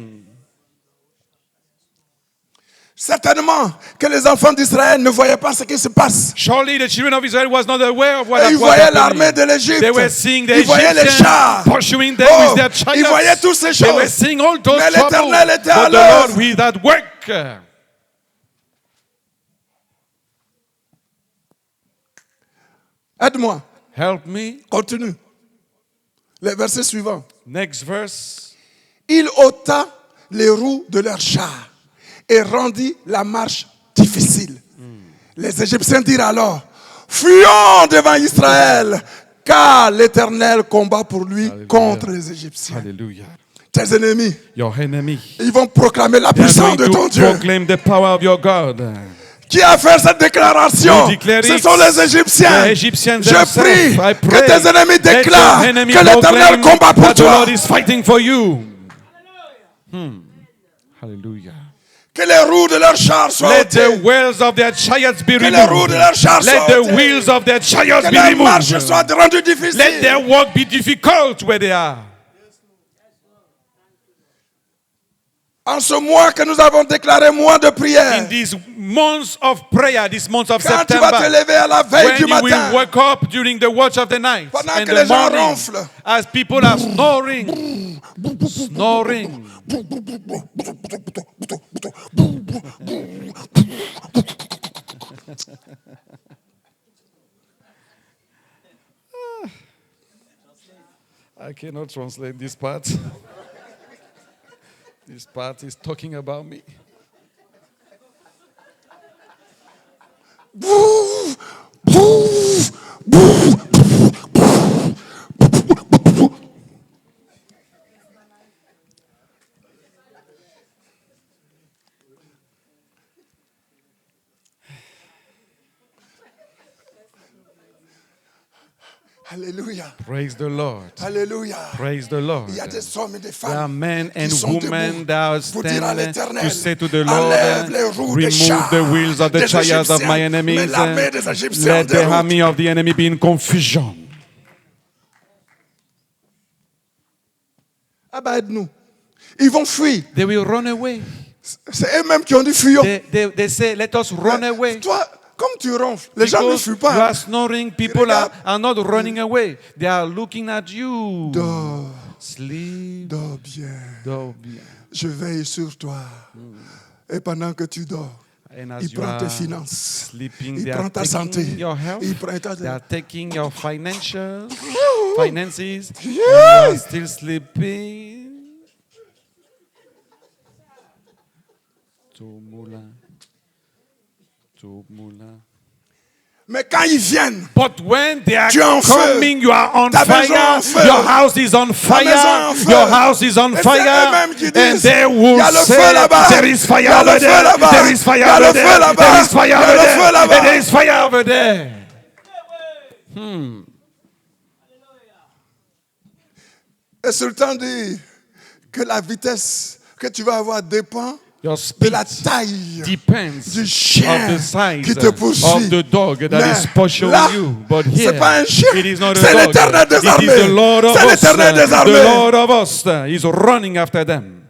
Certainement que les enfants d'Israël ne voyaient pas ce qui se passe. Surely the children of Israel was not aware of what Et ils was voyaient l'armée happening. de l'Égypte. They were seeing the Ils voyaient les Egyptians chars. pursuing them Oh, with their ils voyaient chariots. toutes ces They were choses. seeing all those Mais troubles. l'Éternel était à But the Lord l'œuvre. with that work. Aide-moi. Help me. Continue. Les versets suivants. Next verse. Il ôta les roues de leurs chars et rendit la marche difficile. Les Égyptiens dirent alors, fuyons devant Israël, car l'Éternel combat pour lui Alléluia. contre les Égyptiens. Hallelujah. Tes ennemis, Your enemy. ils vont proclamer la They are puissance going de ton to Dieu. proclaim the power of your God. Qui a fait cette déclaration? You declare Ce it. sont les Égyptiens. The Egyptians Je themselves. prie I que pray tes ennemis let your déclarent enemy que l'Éternel proclaim combat pour that the toi. Lord is fighting for you. Hallelujah. Que les roues de leurs chars soient Let the ôtées. wheels of their chariots be Que les roues removed. de leurs chars Let soient the ôtées. wheels of their chariots Que be la marche removed. soit rendue difficile. Let their walk be difficult where they are. En ce mois que nous avons déclaré mois de prière, In these months of prayer, this month of quand tu vas te September, lever à la veille when du you will matin, wake up during the watch of the night pendant and que the les gens morning, ronflent, as people are snoring, snoring, I cannot translate this part. This part is talking about me. Alléluia, Praise the Lord. Alléluia. Praise the Lord. Il y a des hommes et des There are femmes men and qui sont women debout that are pour dire à standing l'Éternel, to say to the Lord, enlève les roues des remove chars the wheels of the des chariots of my Égyptiens, enemies. mais l'armée des Égyptiens en Let the déroute. army of the enemy be in confusion. Ah ben aide-nous. Ils vont fuir. They will run away. C'est eux-mêmes qui ont dit fuyons. They say, let us run away. Toi, comme tu ronfles, les gens ne Because fuient you pas. are snoring, people are not running away. They are looking at you. Dors, Sleep. dors bien. Dors bien. Je veille sur toi. Et pendant que tu dors, And as il you prend tes are finances. sleeping, Il they prend are ta santé. taking your health. Il prend ta... They are taking your finances. And you are still sleeping. Mais quand ils viennent, But when they are Tu es en feu. coming, you are on Ta maison fire. en feu. Your house is on maison fire. en feu. Your house is on Et c'est fire. eux-mêmes qui And disent, they il y will a le say, feu là-bas. there is Il y fire a le over feu there. là-bas. There is Il fire y a over le there. feu là-bas. There is fire Il y a over le there. feu là-bas. And there is fire over there. Le sultan dit que la vitesse que tu vas avoir dépend Your de la speed taille depends du of chien the size qui te poursuit. of the dog that Mais is pursuing là, you. But c'est here, pas un chien, it is not a c'est dog. l'Éternel des It is armées. the Lord of C'est hosts. l'Éternel des The armées. Lord of hosts is running after them.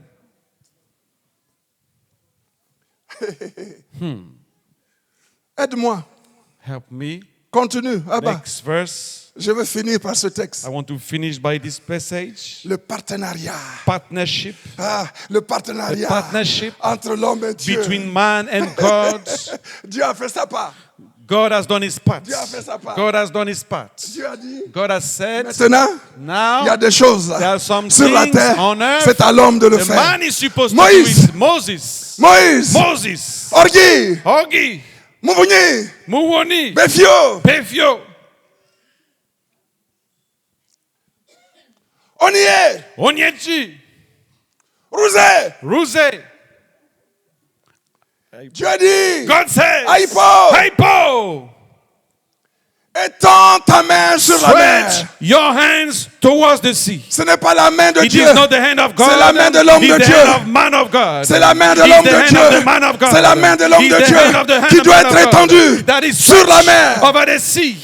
Aide-moi. Help me. Continue. Abba. Next verse. Je veux finir par ce texte. I want to finish by this passage. Le partenariat. Partnership Le partenariat A partnership entre l'homme et Dieu. between man and God. Dieu a fait sa part. God has done his part. Dieu a fait sa part. God has done his part. Dieu a dit, God has said, maintenant, now il y a des choses there are some sur la things terre. on earth. C'est à l'homme de le The faire. man is supposed to do Moïse. it. Moses. Moïse, Moses. Orgi, Ogi. Mouvouni, Muwoni. Befio, Pefio. on y est. Onyechi. Rouzé, Ruse. Dieu a dit, God says, Aipo. Aipo. étends ta main sur la mer. Stretch your hands towards the sea. Ce n'est pas la main de It Dieu. is not the hand of God. C'est la main de l'homme It's de the Dieu. hand of man of God. C'est la main de It's l'homme the de hand Dieu. of the man of God. C'est la main de l'homme It's de the Dieu hand of the hand qui of doit man être of God étendue that is sur la stretched mer. over the sea.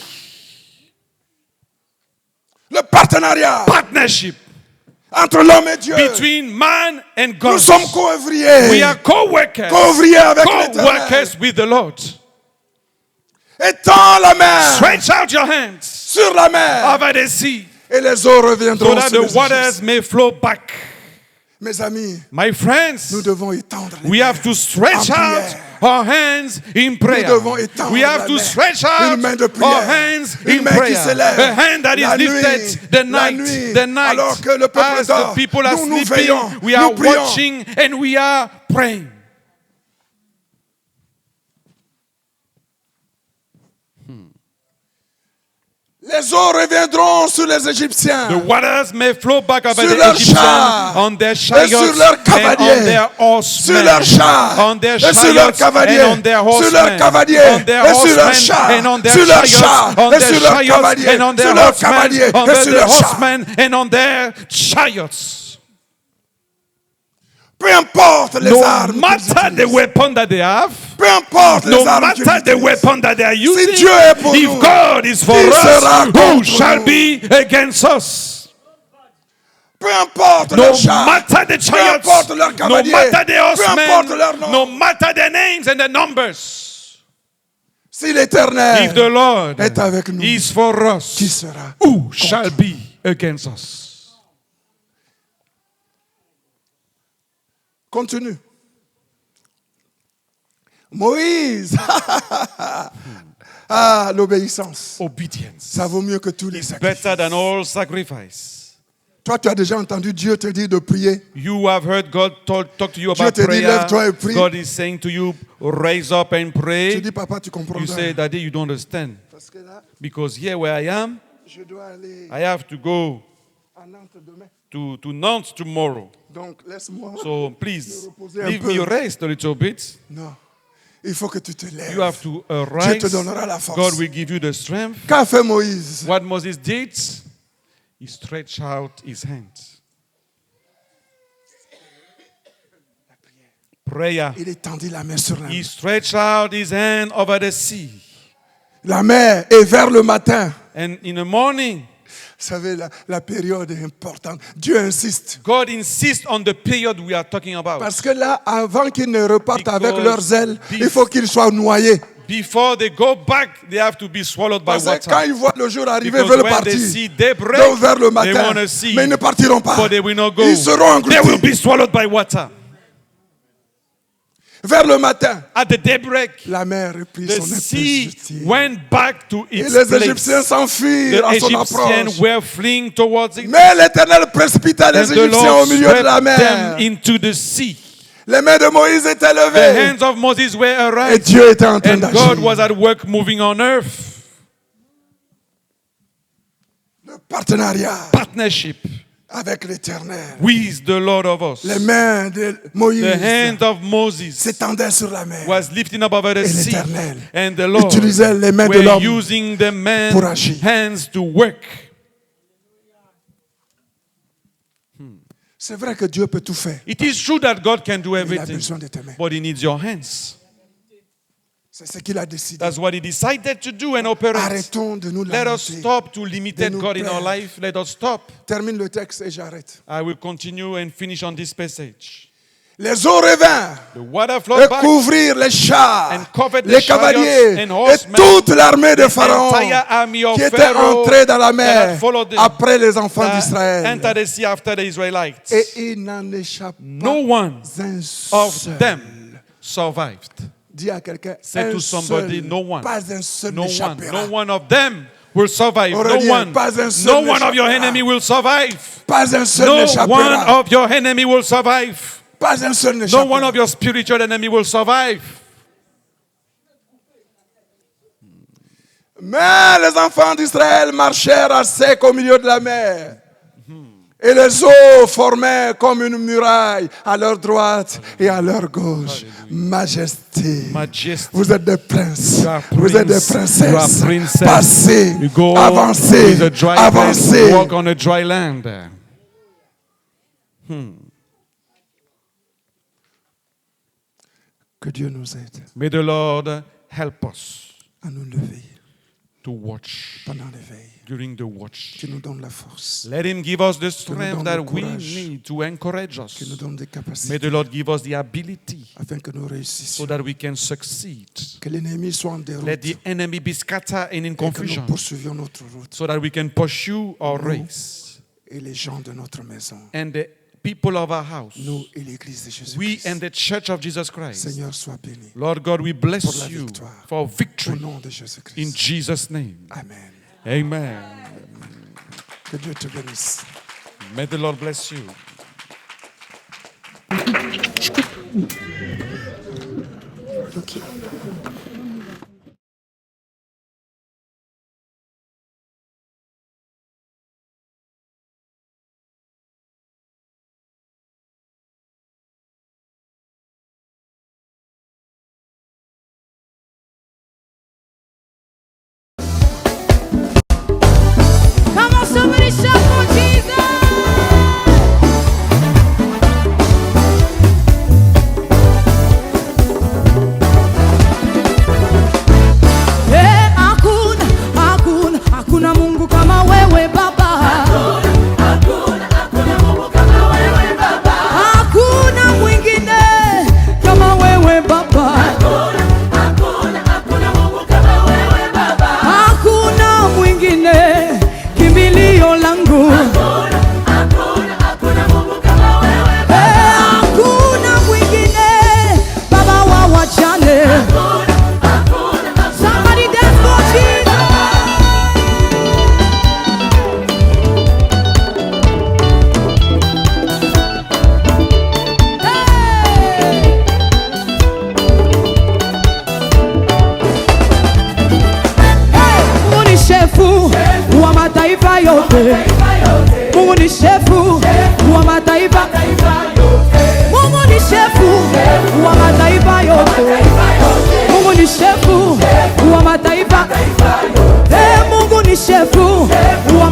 Le partenariat Partnership entre l'homme et Dieu. between man and Nous God. sommes co-ouvriers. We are co-workers. Co-ouvriers avec l'Éternel. Co-workers with the Lord. Étends la main Stretch out your hands sur la mer over the sea et les eaux so reviendront that sur the les waters Égyptiens. may flow back. Mes amis, My nous friends, devons étendre les we mains have to stretch en out prière. our hands in prayer. devons étendre We have la to main. stretch Une out main de our prière. hands Une in main qui prayer. s'élève. A hand that is La lifted nuit, the la night, nuit, the night. alors que le peuple As dort, the people are nous sleeping, veillons, we are nous prions. watching and we are praying. Les eaux reviendront sur les Égyptiens. The waters may flow back over Sur the leurs Egyptians chars, on their et chariots sur leurs and cavaliers, on their sur horsemen, leurs chars, on their et sur leurs chariots cavaliers, and on their sur leurs horsemen, cavaliers, on their et sur leurs horsemen chars, and on their sur leurs chariots, chars, on et their sur leurs chariots cavaliers, and on their sur leurs horsemen, cavaliers, on et their sur leurs chars. horsemen and on their chariots. Peu importe les No armes qu'ils matter the utilisent. weapon that they have, Peu importe no les armes qu'ils matter the utilisent. weapon that they are using, Dieu est pour if nous, God is for qui sera us, who contre shall nous? be against us? Peu importe No leurs chars, matter the peu chariots, importe leurs no cavaliers, matter the peu importe horsemen, leurs noms. no matter their names and their numbers, Si l'Éternel if the Lord est avec nous, is for us, qui sera? who shall be against us? Continue. Moïse. Ah, l'obéissance. Obedience Ça vaut mieux que tous les is sacrifices. better than all sacrifice. Toi, tu as déjà entendu Dieu te dire de prier. You have heard God talk to you Dieu about te dit, prayer. lève-toi et prie. God is saying to you, raise up and Tu pray. dis, papa, tu comprends You pas. say, Daddy, you don't understand. Parce que là, Because here where I am, je dois aller I have to go à Nantes demain. to Nantes tomorrow. Donc, laisse-moi. So please, Me reposer un leave peu. me rest a little bit. Non. Il faut que tu te lèves. You have to Dieu arise. te donnera la force. God will give you the strength. Qu'a fait Moïse? What Moses did, he stretched out his hands. Prayer. Il étendit la main sur la He mer. stretched out his hand over the sea. La mer est vers le matin. And in the morning, Vous savez, la période est importante. Dieu insiste. God insists on the period we are talking about. Parce que là, avant qu'ils ne repartent Because avec leurs ailes, this- il faut qu'ils soient noyés. Before they go back, they have to be swallowed by Parce que quand water. ils voient le jour arriver, Because ils veulent when partir. they see daybreak, Donc vers le they matin. want to see, Mais ils ne partiront pas. but they will not go. Ils seront They will engloutis. be swallowed by water. Vers le matin, At the daybreak, la mer reprit the son sea intensité. went back to Et its les place. Égyptiens s'enfuirent The à son Egyptians approche. were fleeing towards it. Mais l'Éternel précipita les And the Égyptiens Lord au milieu de la swept mer. them into the sea. Les mains de Moïse étaient The levées. hands of Moses were Et arising. Dieu était en train And God was d'agir. at work moving on earth. Le partenariat Partnership avec l'Éternel. with the Lord of us. Les mains de Moïse The hand of Moses s'étendaient sur la mer. was lifting up over the Et sea. l'Éternel And the Lord utilisait les mains de were l'homme using the pour agir. man's hands to work. C'est vrai que Dieu peut tout faire. It is true that God can do Il a everything, besoin de tes mains. but He needs your hands. C'est ce qu'il a décidé. That's what He decided to do and operate. Arrêtons de nous Let us lamenter. stop to limited nous God in our perdre. life. Let us stop. Termine le texte et j'arrête. I will continue and finish on this passage. Les eaux revinrent The water et flowed back. couvrirent les chars, And covered les the chariots cavaliers and et horsemen, toute l'armée de the Pharaon entire army of qui était Pharaoh entrée dans la that mer had followed them, après les enfants that d'Israël. entered the sea after the Israelites. Et il n'en échappe No pas one un of seul. them survived. Dis à quelqu'un, Say un to somebody, seul, no one. pas un seul No one. n'échappera. No one of them will survive. Aurélien, No one. pas un seul No one of your n'échappera. enemy will survive. Pas un seul No one n'échappera. of your enemy will survive. Pas un seul No one n'échappera. of your spiritual enemy will survive. Mais les enfants d'Israël marchèrent à sec au milieu de la mer. Et les eaux formaient comme une muraille à leur droite et à leur gauche. Majesté. Majesty. Vous êtes des princes. You are Vous êtes des prince. You are princesses. princess. Passez. You go Avancez. with a dry land, Avancez. walk on a dry land. Que Dieu nous aide May the Lord help us à nous lever to watch pendant l'éveil. during the watch. Qui nous donne la force. Let Him give us the donne strength le that we courage. need to encourage Qui nous us. donne des May capacités. the Lord give us the ability Afin que nous so réussissions. that we can succeed. Que l'ennemi soit en déroute. Let the enemy be scattered and in Et que nous confusion poursuivions notre route. so that we can pursue our race. Et les gens de notre maison. And the people of our house, Nous et l'église de Jésus. we and the church of Jesus Christ. Seigneur, sois béni. Lord God, we Pour bless la you victoire. for Au victory nom de in Jésus-Christ. Jesus' name. Amen. Amen. Que Dieu te bénisse. May the Lord bless you. Come on, somebody shout for Jesus. Hakuna Mungu kama wewe Baba. Hakuna mwingine kama wewe Baba. Hakuna mwingine kimbilio langu. Hakuna mwingine Baba wa wajane. Somebody dance for Jesus. Mungu ni shefu wa mataifa yote. Mungu ni shefu wa mataifa. Mungu ni shefu wa mataifa yote. Mungu ni shefu wa mataifa. Mungu ni shefu wa